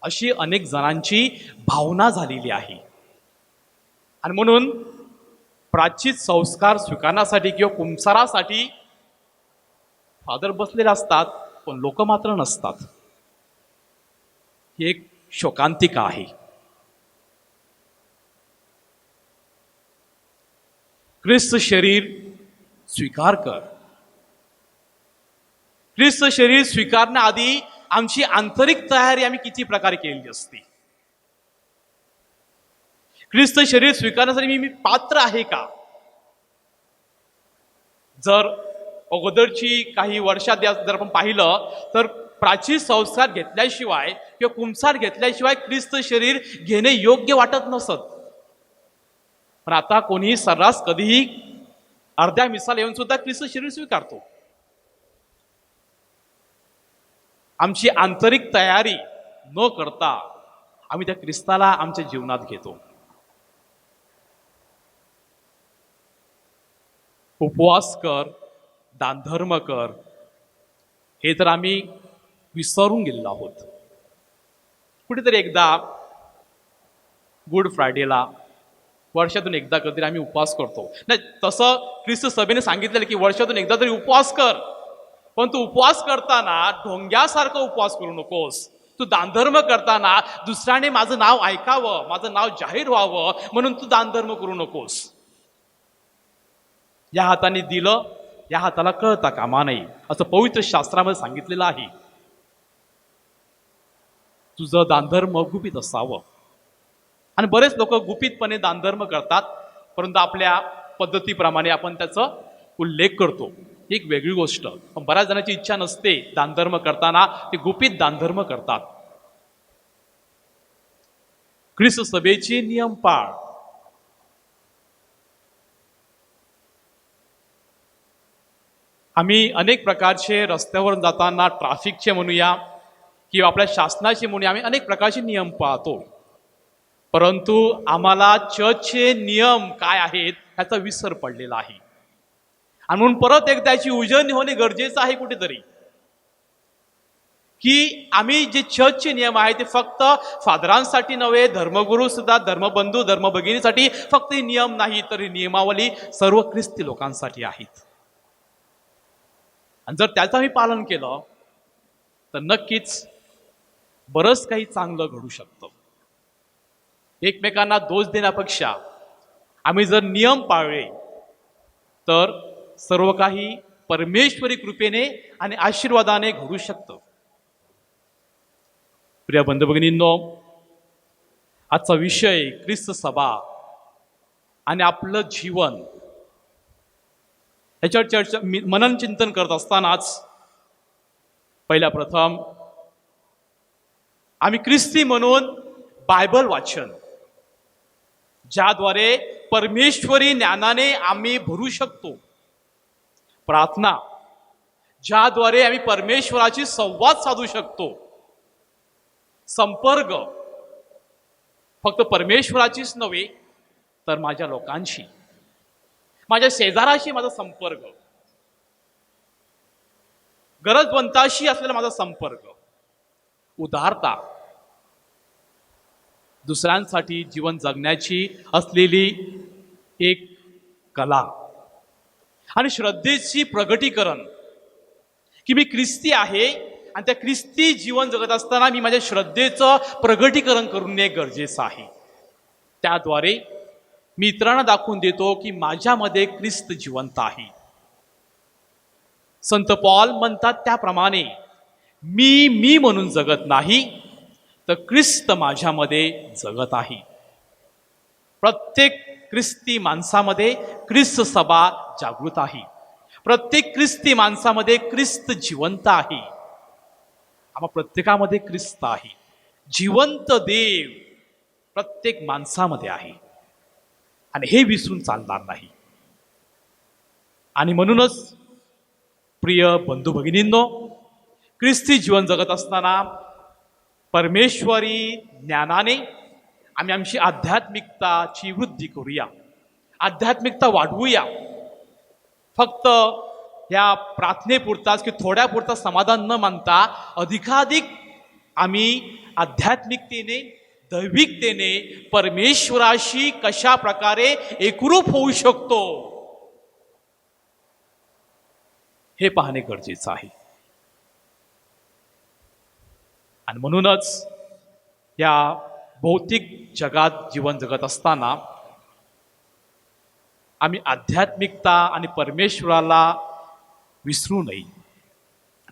अशी अनेक जणांची भावना झालेली आहे. आणि म्हणून प्राचित संस्कार स्वीकारण्यासाठी किंवा कुंसारासाठी फादर बसलेले असतात, पण लोक मात्र नसतात. ही एक शोकांतिका आहे. ख्रिस्त शरीर स्वीकार कर. ख्रिस्त शरीर स्वीकारण्याआधी आमची आंतरिक तयारी आम्ही किती प्रकारे केलेली असते. ख्रिस्त शरीर स्वीकारण्यासाठी मी पात्र आहे का. जर अगोदरची काही वर्षात जर आपण पाहिलं तर प्राचीन संस्कार घेतल्याशिवाय किंवा कुंसार घेतल्याशिवाय ख्रिस्त शरीर घेणे योग्य वाटत नसत. पण आता कोणीही सर्रास कधीही अर्ध्या मिसाला येऊन सुद्धा ख्रिस्त शरीर स्वीकारतो. आमची आंतरिक तयारी न करता आम्ही त्या ख्रिस्ताला आमच्या जीवनात घेतो. उपवास कर, दानधर्म कर, हे तर आम्ही विसरून गेलेलो आहोत. कुठेतरी एकदा गुड फ्रायडेला वर्षातून एकदा कधीतरी आम्ही उपवास करतो. नाही, तसं ख्रिस्त सभेने सांगितलेलं की वर्षातून एकदा तरी उपवास कर, पण तू उपवास करताना ढोंग्यासारखं उपवास करू नकोस. तू दानधर्म करताना दुसऱ्याने माझं नाव ऐकावं, माझं नाव जाहीर व्हावं म्हणून तू दानधर्म करू नकोस. या हाताने दिलं, या हाताला कळता कामा नाही, असं पवित्र शास्त्रामध्ये सांगितलेलं आहे. तुझं दानधर्म गुपित असावं. आणि बरेच लोक गुपितपणे दानधर्म करतात, परंतु आपल्या पद्धतीप्रमाणे आपण त्याचा उल्लेख करतो, ही एक वेगळी गोष्ट. पण बऱ्याच जणांची इच्छा नसते दानधर्म करताना, ते गुपित दानधर्म करतात. ख्रिस्त सभेचे नियम पाळ. आम्ही अनेक प्रकारचे रस्त्यावर जाताना ट्रॅफिकचे म्हणूया किंवा आपल्या शासनाचे म्हणूया, आम्ही अनेक प्रकारचे नियम पाळतो. परंतु आम्हाला चर्चचे नियम काय आहेत ह्याचा विसर पडलेला आहे. आणि म्हणून परत एकदा याची उजळणी होणे गरजेचं आहे कुठेतरी, की आम्ही जे चर्चचे नियम आहेत ते फक्त फादरांसाठी नव्हे, धर्मगुरू सुद्धा, धर्मबंधू, धर्मभगिनीसाठी फक्त हे नियम नाही, तर ही नियमावली सर्व ख्रिस्ती लोकांसाठी आहेत. आणि जर त्याचं आम्ही पालन केलं तर नक्कीच बरंच काही चांगलं घडू शकतं. एकमेकांना दोष देण्यापेक्षा आम्ही जर नियम पाळले तर सर्व काही परमेश्वरी कृपेने आणि आशीर्वादाने घडू शकतं. प्रिय बंधू भगिनींनो, आजचा विषय ख्रिस्त सभा आणि आपलं जीवन याच्यावर चर्चा मनन चिंतन करत असतानाच पहिल्या प्रथम आम्ही ख्रिस्ती म्हणून बायबल वाचन, ज्याद्वारे परमेश्वरी ज्ञानाने आम्ही भरू शकतो, प्रार्थना, ज्याद्वारे आम्ही परमेश्वराशी संवाद साधू शकतो, संपर्क फक्त परमेश्वराचीच नव्हे तर माझ्या लोकांशी, माझ्या शेजाराशी माझा संपर्क, गरजवंताशी असलेला माझा संपर्क, उदारता, दुसऱ्यांसाठी जीवन जगण्याची असलेली एक कला आणि श्रद्धेची प्रगटीकरण, की मी ख्रिस्ती आहे आणि त्या ख्रिस्ती जीवन जगत असताना मी माझ्या श्रद्धेचं प्रगटीकरण करून हे गरजेचं आहे. त्याद्वारे मी इतरांना दाखवून देतो की माझ्यामध्ये ख्रिस्त जिवंत आहे. संत पॉल म्हणतात त्याप्रमाणे मी म्हणून जगत नाही, तर ख्रिस्त माझ्यामध्ये जगत आहे. प्रत्येक ख्रिस्ती माणसामध्ये ख्रिस्त सभा जागृत आहे. प्रत्येक ख्रिस्ती माणसामध्ये ख्रिस्त जिवंत आहे. आम्हा प्रत्येकामध्ये ख्रिस्त आहे. जिवंत देव प्रत्येक माणसामध्ये आहे आणि हे विसरून चालणार नाही. आणि म्हणूनच प्रिय बंधू भगिनींनो, ख्रिस्ती जीवन जगत असताना परमेश्वरी ज्ञानाने आम्ही आमची आध्यात्मिकताची वृद्धी करूया, आध्यात्मिकता वाढवूया. फक्त या प्रार्थनेपुरताच की थोड्यापुरता समाधान न मानता अधिकाधिक आम्ही आध्यात्मिकतेने, दैविकतेने परमेश्वराशी कशा प्रकारे एकरूप होऊ शकतो हे पाहणे गरजेचं आहे. आणि म्हणूनच या भौतिक जगात जीवन जगत असताना आम्ही आध्यात्मिकता आणि परमेश्वराला विसरू नये.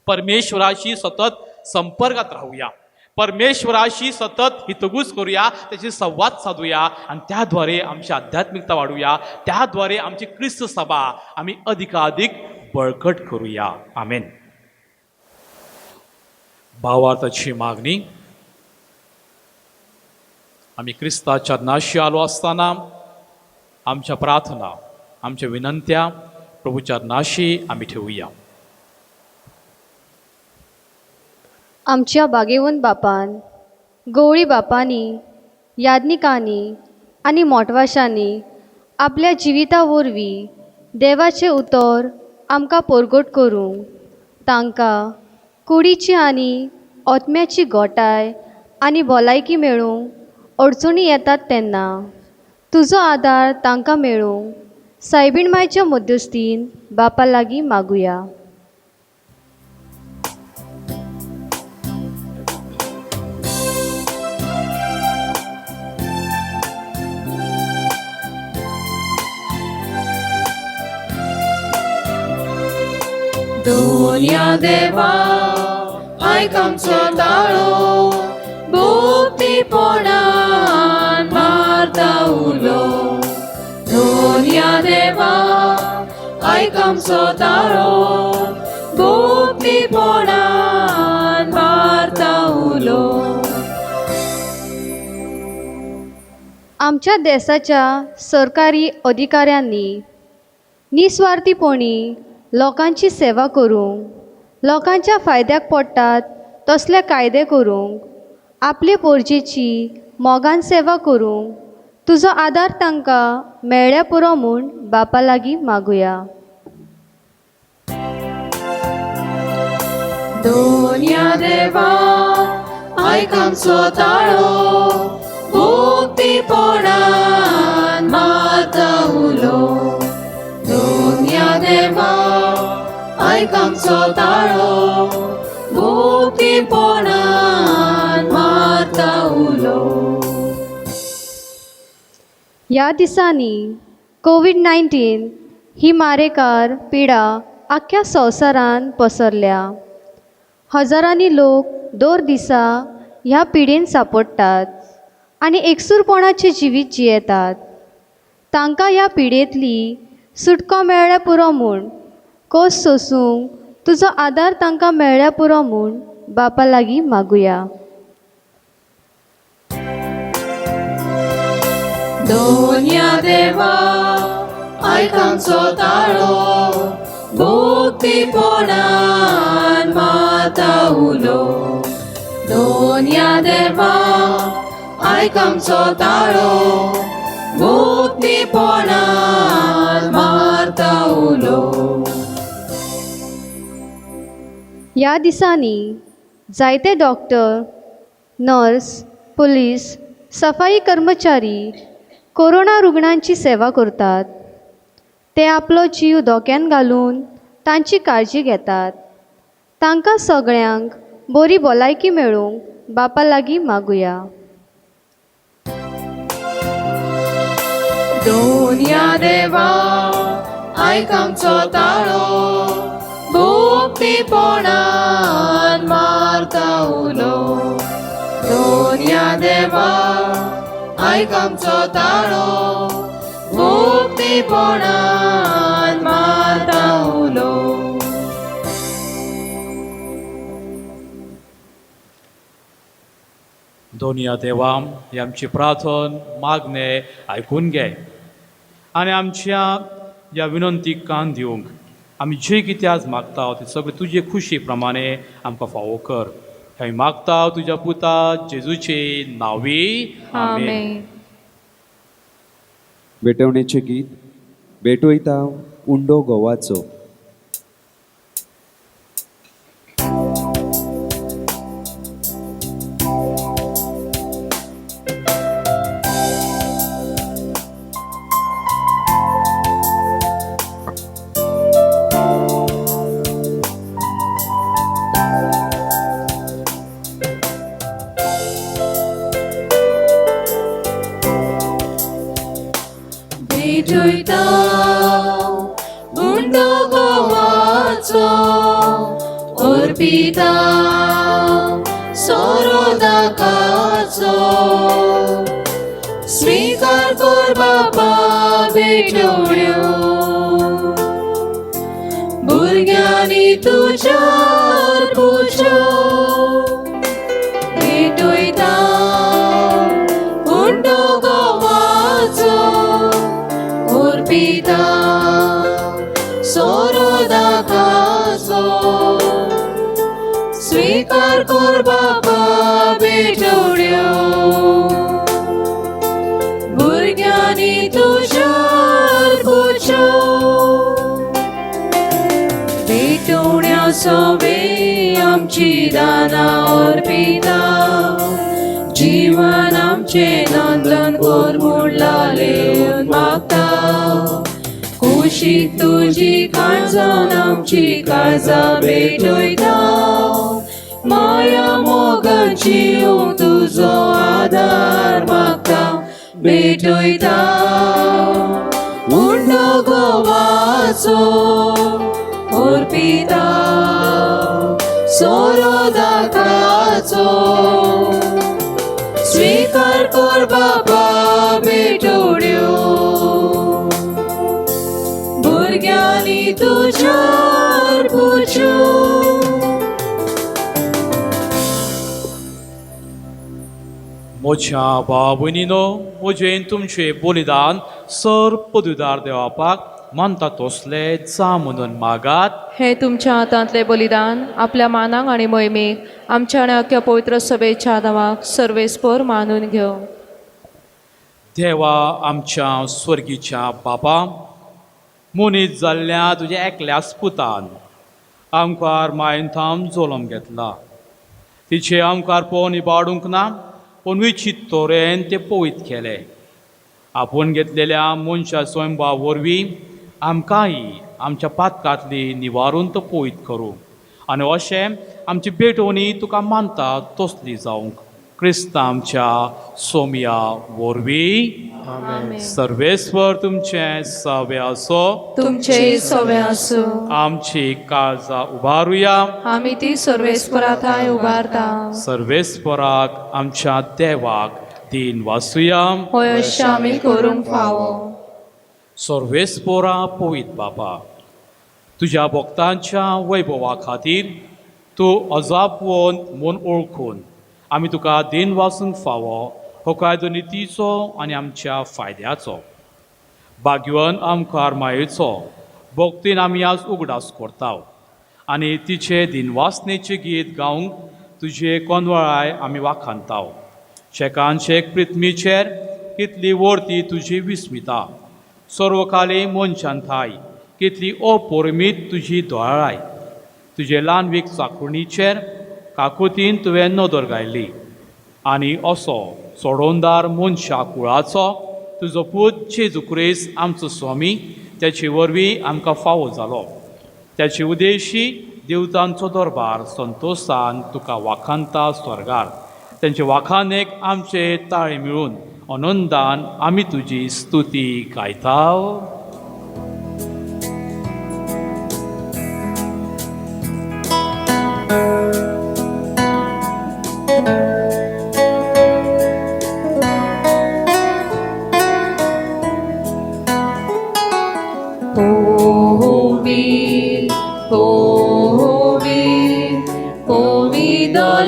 परमेश्वराशी सतत संपर्कात राहूया, परमेश्वराशी सतत हितगुज करूया, त्याची संवाद साधूया आणि त्याद्वारे आमची आध्यात्मिकता वाढूया. त्याद्वारे आमची ख्रिस्त सभा आम्ही अधिकाधिक बळकट करूया. आमेन. भावार्थाची मागणी. आम्ही ख्रिस्ता चरणाशी आलो असताना आमच्या प्रार्थना, आमच्या विनंत्या प्रभू चरणाशी आम्ही ठेवूया. आमच्या बागेवन बापान, गवळी बापांनी, याज्ञिकांनी आणि मोटवाशांनी आपल्या जिविता वरवीं देवाचे उतर आमकां परगट करूंक तांकां कुडीची आनी ओतम्याची गोटाय आनी भलायकी मेळूंक अडचणी येतात तेन्ना तुजो आदार तांकां मेळूंक सायबीण मायच्या मध्यस्थीन बापा लागीं मागुया. दोन्या देवा आयक आमचो ताळो भोक्तीपणान मारता उलो. दोन्या देवा आयक आमचो ताळो भोक्तीपणान मारता उलो. आमच्या देशाच्या सरकारी अधिकाऱ्यांनी निस्वार्थीपणी लोकांची सेवा करूंक, लोकांच्या फायद्याक पडटात तसले कायदे करूंक, आपले पोरजेची मोगान सेवा करूंक तुजो आदार तांकां मेळ्ळ्या पुरो म्हूण बापा लागीं मागुया. दोन्या देवा आयक आमचो ताळो भोक्तीपणान मारता उलो. दोन्या देवा आयक आमचो ताळो भोक्तीपणान मारता उलो. ह्या दिसांनी कोविड-19 ही मारेकार पिडा आख्ख्या संवसारान पसरल्या. हजारांनी लोक दर दिसा ह्या पिडेन सांपडटात आनी एकसूरपणाचें जिवीत जियेतात. तांकां ह्या पिडेंतली सुटको मेळ्ळ्या पुरो म्हूण खोस सोसूंक तुजो आदार तांकां मेळ्ळ्या पुरो म्हूण बापा लागीं मागुया. दोन्या देवा आयक आमचो ताळो भोक्तीपणान मारता उलो. दोन्या देवा आयक आमचो ताळो भोक्तीपणान मारता उलो. ह्या दिसांनी जायते डॉक्टर, नर्स, पुलीस, सफाई कर्मचारी कोरोना रुग्णांची सेवा करतात. ते आपलो जीव धोक्यान घालून तांची काळजी घेतात. तांकां सगळ्यांक बरी भलायकी मेळूंक बापा लागीं मागुया. दोन्या देवा आयक आमचो ताळो भोक्तीपणान मारता उलो. दोनया देवा आयक आमचो ताळो मुक्तीपणान मारता उलो. दोनया देवा ही आमची प्रार्थन मागणे आयकून घे आनी आमच्या ह्या विनंतीक कान दिवंक आमी जे कितें आज मागता ते सगळे तुजे खुशी प्रमाणे आमकां फावो कर. हें मागता तुज्या पुता जेजूचे नांवी. आमेन. भेटवण्याचे गीत भेटवयता उंडो गोवाचो. भेटयता उंडो गोवाचो अर्पिता सोरोदाकाचो. स्वीकार कर बापा भेटवण्यो भुरग्यांनी तुज्या अर्पुच्यो. भेटयता उंडो गोवाचो अर्पिता सोरोदाकाचो. स्वीकार कर बापा भेटवण्यो भुरग्यांनी तुज्या अर्पुच्यो. भेटवण्या सोबे आमची दानां अर्पिता जीवन आमचे नंदन कोर म्हूण लालेवन मागता. कुशीक तुजी काळजान आमची काळजां भेटयता. माया मोगाची तुजो आदार मागता भेटयता. उंडो गोवाचो अर्पिता सोरोदाकाचो. स्वीकार कर बापा भेटवण्यो भुरग्यांनी तुज्या अर्पुच्यो. म्हज्या भाव भयणीनो म्हजें तुमचें बलिदान सर पदवीदार देवापाक मानता तसले जा म्हणून मागात. हे तुमच्या हातांतले बलिदान आपल्या मानाक आनी मोहिमेक आमच्या आनी अख्ख्या पवित्र सभेच्या नांवाक सर्वेस्पर मानून घेव. देवा आमच्या स्वर्गीच्या बापा मनीस जाल्ल्या तुज्या एकल्याच पुतान आमकां मायेन थाम जोलम घेतला. तिचे आमकां पळोवन इबाडूंक ना पूण विचित तोरेन ते पवित केले. आपूण घेतलेल्या मनशा स्वयंभाव वरवीं आमकांय आमच्या पातकांतली निवारून तो पवित करूं आनी अशें आमची भेटवणी तुका मानता तसली जावंक क्रिस्तां आमच्या सोमया वरवीं. सर्वेस्वर तुमचे सवे आसो. तुमचे सवे आसो. आमची काळजां उबारुया. आमी ती सर्वेस्परा थंय उबारता. सर्वेस्पराक आमच्या देवाक दिन वासुया. होय अशें आमी करूंक फावो. सर्वेस्परा पवित बापा तुज्या भक्तांच्या वैभवा खातीर तूं अजापवंत म्हूण ओळखून आमी तुका दिन वासूंक फावो हो कायदो नितीचो आनी आमच्या फायद्याचो. भाग्यवन आमकां मायेचो भक्तीन आमी आज उगडास करता आनी तिचे दिनवासनेचें गीत गावंक तुजे कोंदवळाय आमी वाखाणता. शेकान शेक पृथ्वीचेर कितली वर्ती तुजी विस्मिता. सर्वकाली मनशांताय कितली अपरिमीत तुजी दोळाय. तुजे ल्हानवीक चाकुणीचेर काकुतीन तुवें नदर घायली आनी असो सोडोंदार मनशा कुळाचो तुजो पूत जेजू क्रिस्त आमचो स्वामी त्याचे वरवीं आमकां फावो जालो. त्याची उदेशी देवतांचो दरबार संतोशान तुका वाखाणता स्वर्गार. त्यांचे वाखाणेक आमचे ताळे मिळून आनंदान आमी तुजी स्तुती गायता.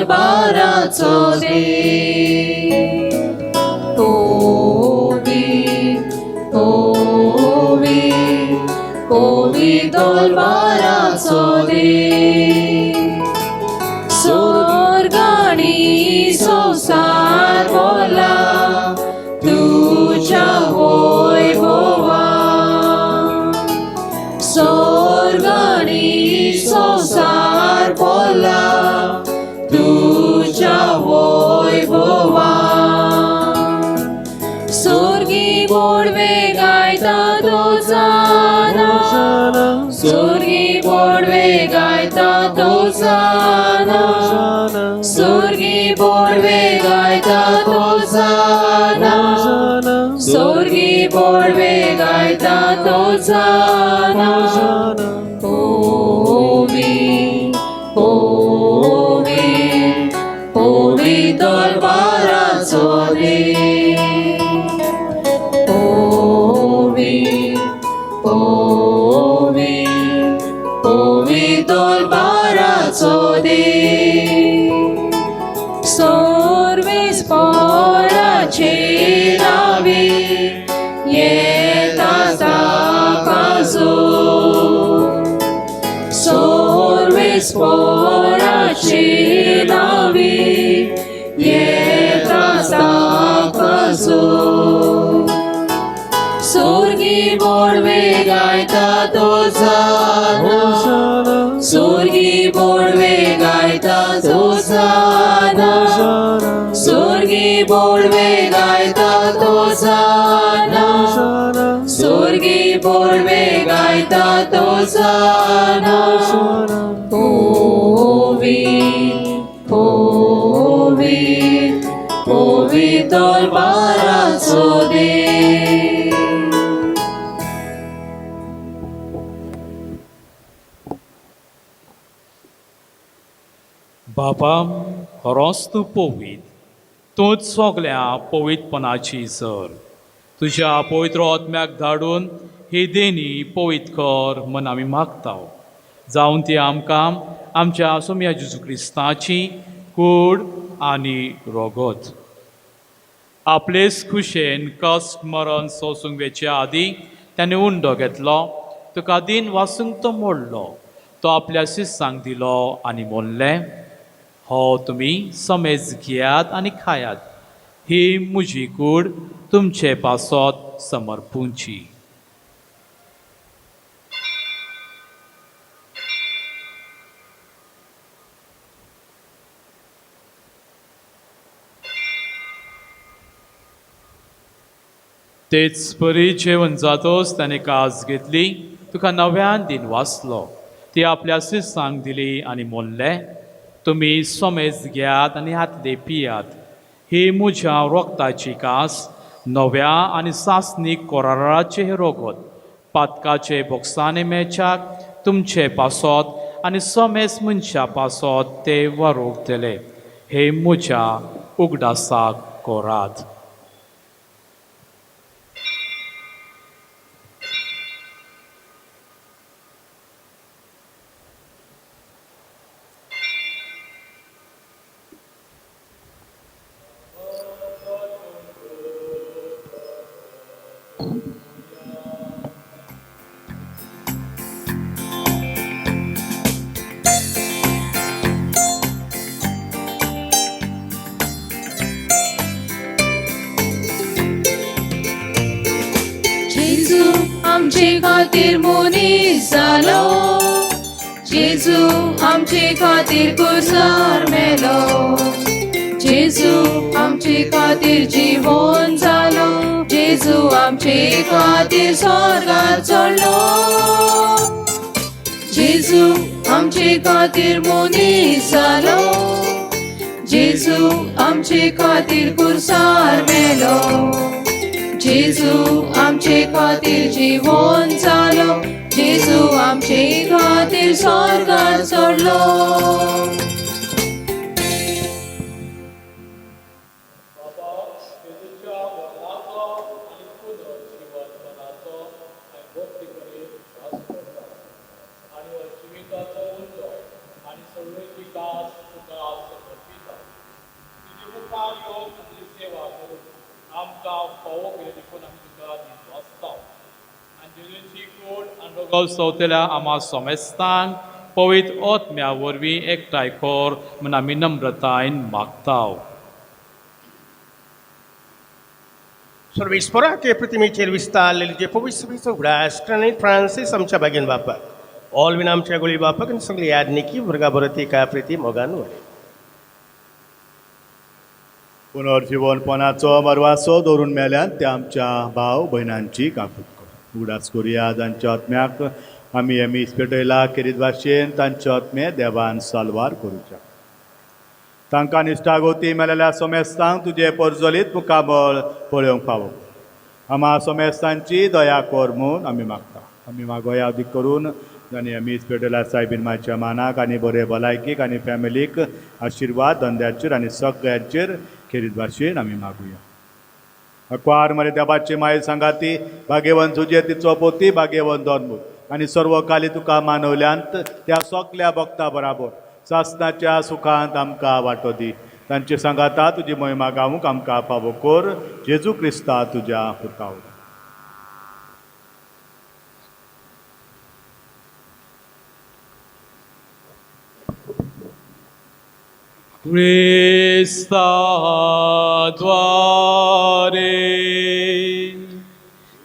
दोलबाराचो देव कोवी दोलबाराचो देव स्वर्गानी संसार बोला तुझ्या वैभवा स्वर्गानी संसार बोला तुझ्या वैभवा स्वर्गी बोडवे गायता तुझाना स्वर्गी बोडवे गायता तुझाना स्वर्गी बोडवे गायता तुझाना स्वर्गी बोडवे गायता तुझाना ओवी दोलबाराचो देव ओवी दोलबाराचो देव सर्वेस पळाचे नावे येता ताकाजो सर्वेस पळाचे नावे येता ताकाजो स्वर्गी बोडवे गायता तुझाना स्वर्गी बोडवे गायता तुझाना स्वर्गी बोडवे गायता तुझाना स्वर्गी बोडवे गायता तुझाना ओवी दोलबाराचो देव बाबा खरोच तूं पवित तूंच सगल्या पवित्रपणाची सर तुज्या पवित्र आत्म्याक धाडून ही देणी पवित्र कर म्हण आमी मागता जावन ती आमकां आमच्या सोम्या जेजू क्रिस्ताची कूड आनी रोगोत आपलेच खुशेन कश्ट मरण सोसूंक वेचे आदी ताणें उंडो घेतलो तुका दिन वासूंक तो मोडलो तो आपल्या शिस्सांक दिलो आनी मोडलें हो तुमी समेज घेयात आनी खायात ही म्हजी कूड तुमचे पासत समर्पूंची तेच परी जेवण जातोच ताणें कास घेतली तुका नव्यान दिन वाचलो ती आपल्या शिस्सांक दिली आनी मोडलें तुमी सोमेज घेयात आनी हातले पियात ही म्हज्या रोगताची कास नव्या आनी सासनीक कोराराचे हे रोगोत पातकाचे बोक्साने मेळच्याक तुमचे पासत आनी सोमेज मनशा पासत ते वरोगतले हे म्हज्या उगडासाक कोरात आमचे खातीर मनीस जालो जेजू आमचे खातीर कुर्सार मेलो जेजू आमचे खातीर जीवन जालो जेजू आमचे खातीर स्वर्गार चडलो जेजू आमचे खातीर मनीस जालो जेजू आमचे खातीर कुर्सार मेलो जेजू आमचे खातीर जीवन जालो जेजू आमचे खातीर स्वर्गार चडलो आणि जिविताचो उंचो आणि सगळे विकास तुका समर्पित फोव केले देखून आमी तुका दिसता आनी जेजूची कूड आनी रोगोल सवतेल्या आमा सोमेस्तांक पवित्र आत्म्या वरवीं एकठांय कर म्हूण आमी नम्रतायेन मागताव. सर्वेस्परा के प्रतिमेचेर विस्तारलेले जे पवित्र सभेचो उगडास आनी फ्रांसीस आमच्या बागेन बापाक ऑलवीन आमच्या गोळी बापाक आनी सगळी यादनिकी वर्गा बरत एका प्रिती मोगान वडे. पुनर्जीवनपणाचो मरवासो दवरून मेल्यान ते आमच्या भाव भयणांची काकूट कर. उगडास करुया तांच्या आत्म्याक आमी हे मीस पेटयला खेरीत भाशेन तांचे आत्मे देवान साल्वार करूच्या. तांकां निश्ठागोती मेलेल्या सोमेस्तांक तुजे परजोलीत मुखाबळ पळोवंक फावो. आमा सोमेस्तांची दया कर म्हूण आमी मागता. आमी मागोया अदीक करून आनी मीस पेटयला सायबीन माच्या मानाक आनी बरे भलायकीक आनी फॅमिलीक आशिर्वाद धंद्याचेर आनी सगळ्यांचेर खेरीत भाशेन आमी मागुया. अक्वार मरे देवाची माय सांगाती भाग्यवन तुजे तिचो पोती भाग्यवन दोनमूत आनी सर्व काली तुका मानवल्यांत त्या सगल्या भक्ता बराबर सासनाच्या सुखांत आमकां वांटो दी. तांचे सांगाता तुजी महिमा गावूंक आमकां फावो कर. जेजू क्रिस्ता तुज्या पुताव. Krista द्वारे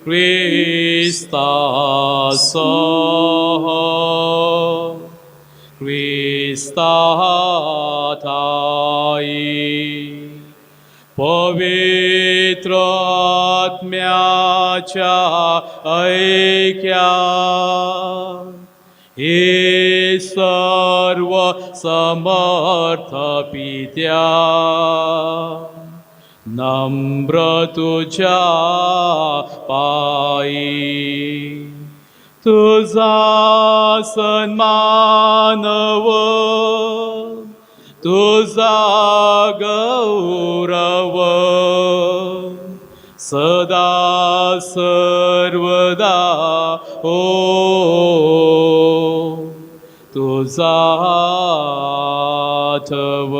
Krista सह Krista ठाई पवित्र आत्म्याच्या ऐक्यात हे सर्व समर्थ पित्या नम्र तुझ्या पायी तुझा सन्मानव तुझा गौरव सदा सर्वदा हो तुझा आठव.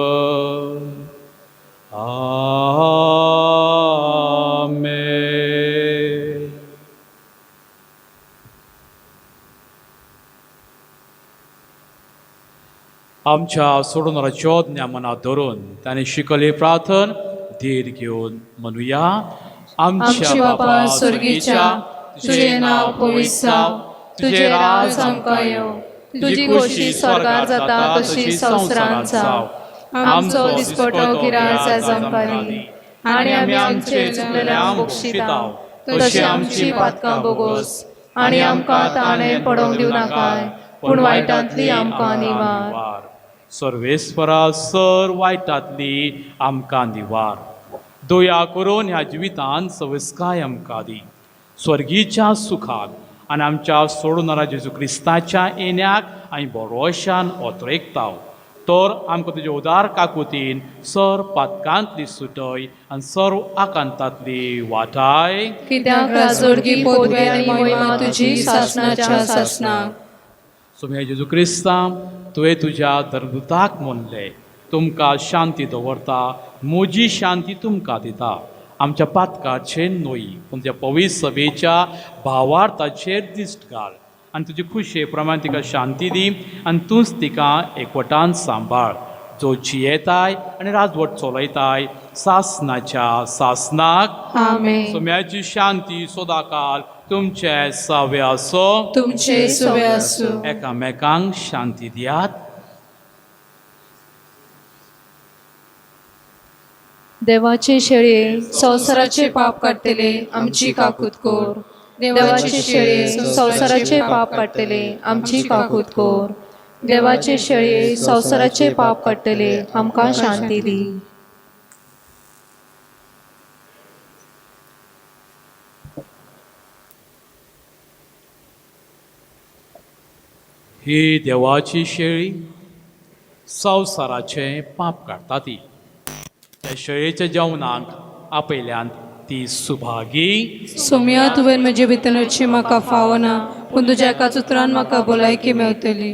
आमेन. आमच्या सोडूनराच्यो ज्ञा मनात धरून त्याने शिकले प्रार्थन धीर घेऊन म्हणूया. आमच्या बापा स्वर्गीच्या तुझे नाव पवित्र जावं, तुझे राज आमकां येवं, तुझी खोशी स्वर्गार जाता तशी संवसारांत जावं. आमचो दिसपटो गिराय आयज आमकां दी आनी आमी आमचे चुकलेल्यांक बक्षितांव तशी आमची पातकां बोगोस आनी आमकां ताणे पडोवंक दिवं नाकाय पूण वायटांतली आमकां निवार. सर्वेस्परा सर वायटांतली आमकां निवार. दया करून ह्या जिवितांत सवस्काय आमकां दी. स्वर्गीच्या सुखाक आनी आमच्या सोडूनरा जेजू क्रिस्ताच्या येण्याक आमी बरोशान ओतरेकताव. तर आमकां तुजे उदार काकुतीन सर पातकांतली सुटय आनी सर्व आकांतांतली वाटाय. कित्याक राजोडगी पदवी आनी महिमा तुजी सासणाच्या सासणाक. सोम्या जेजू क्रिस्ता तुवें तुज्या धर्मदूताक म्हणलें तुमकां शांती दवरता, म्हजी शांती तुमकां दिता. आमच्या पातकाचेर न्हय पूण त्या पवित्र सभेच्या भावार्थाचेर दिश्ट घाल आनी तुजी खुशये प्रमाणे तिका शांती दी आनी तूंच तिका एकवटान सांबाळ. जो जियेताय आनी राजवट चलयताय सासनाच्या सासनाक. आमेन. सोम्याची शांती सदांकाळ तुमचे सवे आसो. तुमचे सवे आसूं. एकामेकांक शांती दियात. देवाचे शेळये संवसाराचे पाप काडटले आमची काकूत कोर. देवाचे शेळये संवसाराचे पाप काडटले आमची काकूत कोर. देवाचे शेळये संवसाराचे पाप काडटले आमकां शांती दी. ही देवाची शेळी संवसाराचे पाप काडटा ती. त्या शेळयेच्या जेवणाक आपयल्यान ती सुभागी. सोम्या तुवें म्हजे भितरची म्हाका फावना पूण तुज्या एकाच उतरान म्हाका भलायकी मेवतली.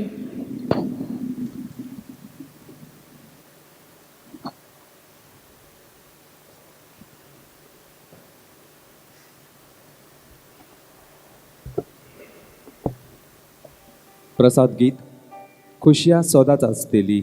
प्रसाद गीत खुशिया सदांच आसतली.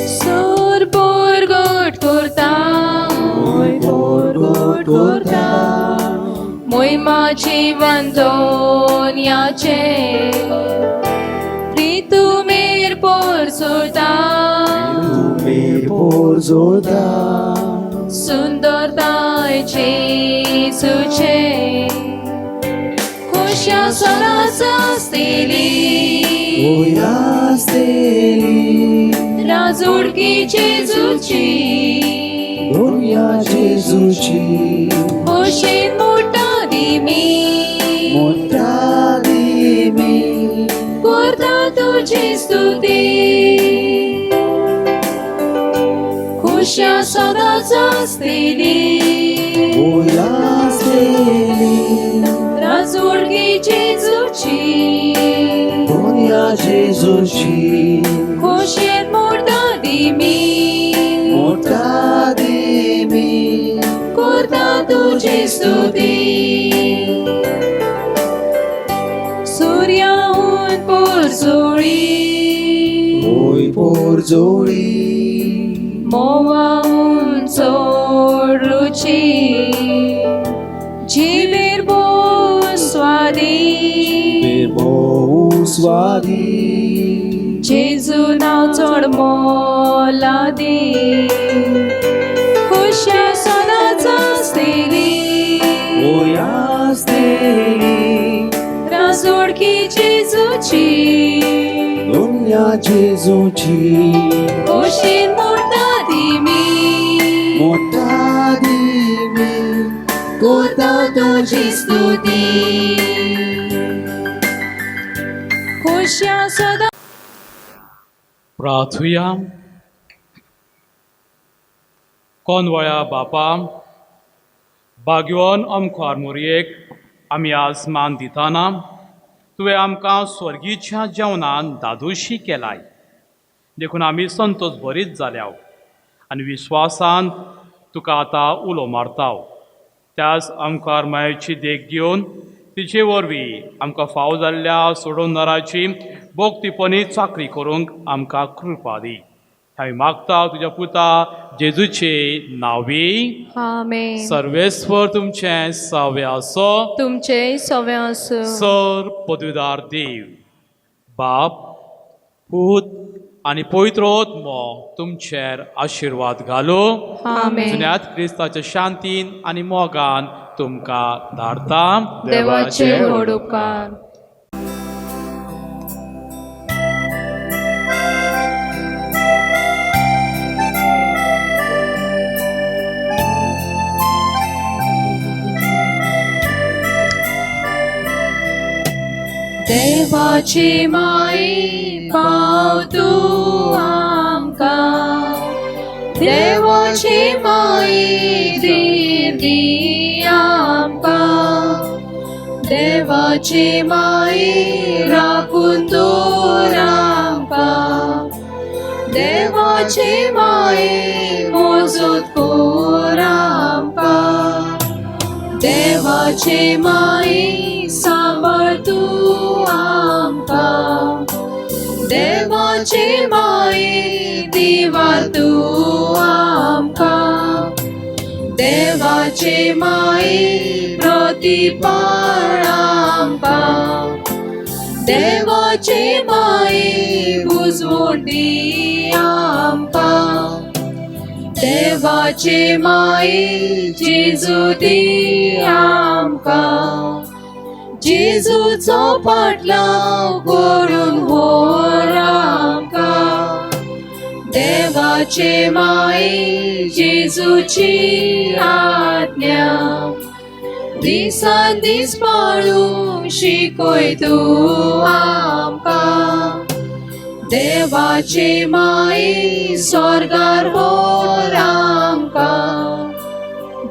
सोर बोरगोट करता मोहिमाची वंदोन्याचे प्रितुमेर पोर सोडता सुंदरताय जेसूचे खुशा सदांच आसतली राजोडकी जेजूची खोशेन मोठा दिमी करता तुझी स्तुती खुशा सदांच आसतली राजोडकी जेजूची खोशेन मोठा दिमी करता तुझी स्तुती सूर्याहून पोरजोळी मोवाहून चोड रुची जिबेर भोव स्वादी जेजू नांव चड मोलादी खुशा सदांच आसतली राजोडकी जेजूची खोशेन मोठा दिमी करता तुझी स्तुती खुशा सदा. प्रार्थुया. कोनवळ्या बापा, भाग्यवान आमकां आर्मोरयेक आमी आज मान दिताना तुवें आमकां स्वर्गीच्या जेवणान दादोशी केलाय. देखून आमी संतोश भरीत जाल्याव आनी विश्वासान तुका आतां उलो मारताव. त्याच आमकां मायेची देख घेवन तिचे वरवीं आमकां फाव जाल्ल्या सोडवणाराची भोगतीपणी चाकरी करूंक आमकां कृपा दी. हांवें मागता तुज्या पुता जेजूचे नांवी. आमेन. सर्वेस्वर तुमचे सवे आसो. तुमचे सवे आसो. सर पदवीदार देव बाप पूत आनी पवित्र आत्मो तुमचेर आशिर्वाद घालो. आमेन. जुन्यांत क्रिस्ताच्या शांतीन आनी मोगान तुमकां धाडटा. देवाचे व्हड उपकार. देवाची माई पाव तू आमकां देवाची माई दिर्गी आमकां देवाची माई राखून दवर आमकां देवाची माई मोजूत कर आमकां देवाची माई सांबाळ तू आमकां देवाची माई दिवार तू आमकां देवाची माई प्रतिपाळ आमकां देवाची माई बुजवुंडी आमकां देवाची माई जेजू दी आमकां जेजूचो पाटलाव करून व्हर आमकां देवाचे माई जेजूची आज्ञा दिसान दीस पाळूंक शिकय तूं आमकां देवाचे माये स्वर्गार हो आमकां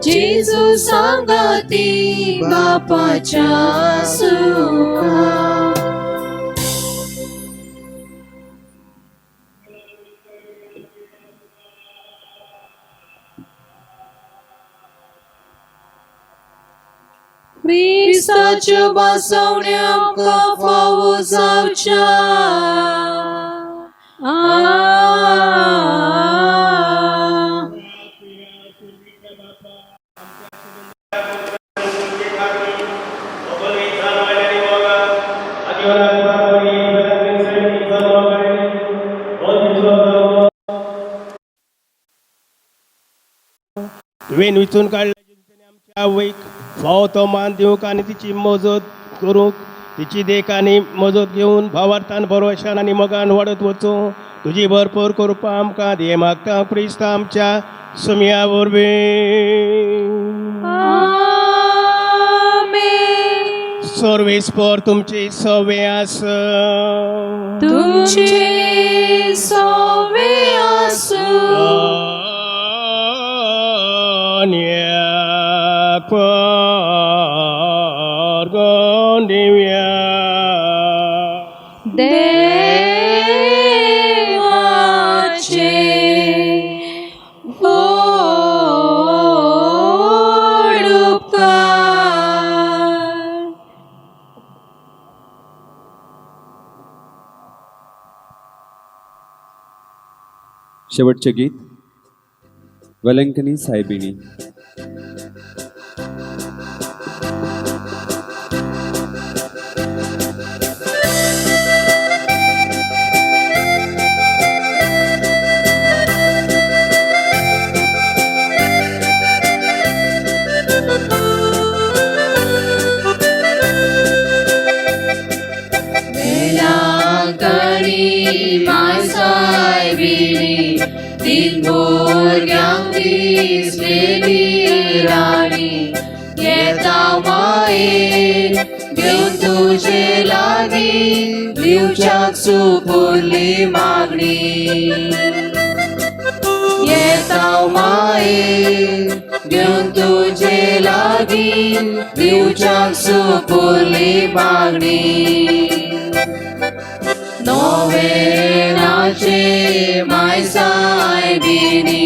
जेजू सांगती बापाच्या सुखा. क्रिस्ताच्या बसवण्या आमकां फावो जावच्या. तुवें विचून काडल्या आमच्या आवयक फावो तो मान दिवंक आनी तिची मजत करूंक तिची देख आनी मजत घेवन भावार्थान भरवशान आनी मोगान वाडत वचूं तुजी भरपूर करपा आमकां हे मागता क्रिस्त आमच्या सुमया वरवीं. सर्वेस्पर तुमची सवे आस तुमचे सवे आसूं दिव्या देवाचे व्हड उपकार. शेवटचे गीत वेलंकनी साहेबिणी. तीन भुरग्यांक दिसलेली राणी येता माये घेवन तुजे लागीं दिवच्याक सुपुरली मागणी. येता माये घेवन तुजे लागीं दिवच्याक सुपुरली मागणी. नोवेनाचे माय सायबिणी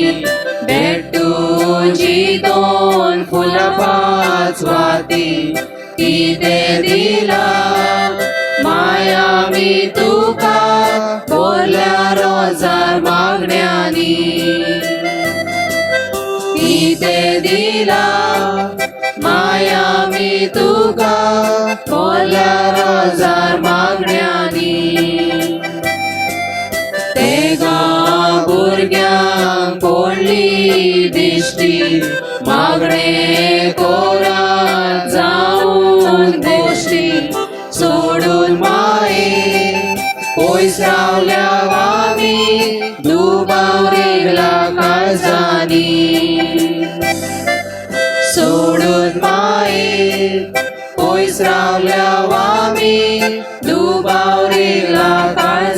भेटूची दोन फुलां पांच वाती कितें दिला माया मी तुका बोल्या रोजार मागण्यांनी. कितें दिला माया मी तुका बोल्या रोजार मागण्यांनी. भुरग्यांक पडली दिश्टी मागणे कोरात जावन गोश्टी सोडून माये पयस रावल्या आमी दुबावरीला काळजांनी. सोडून माये पयस रावल्या आमी दुबावरीला काळजांनी.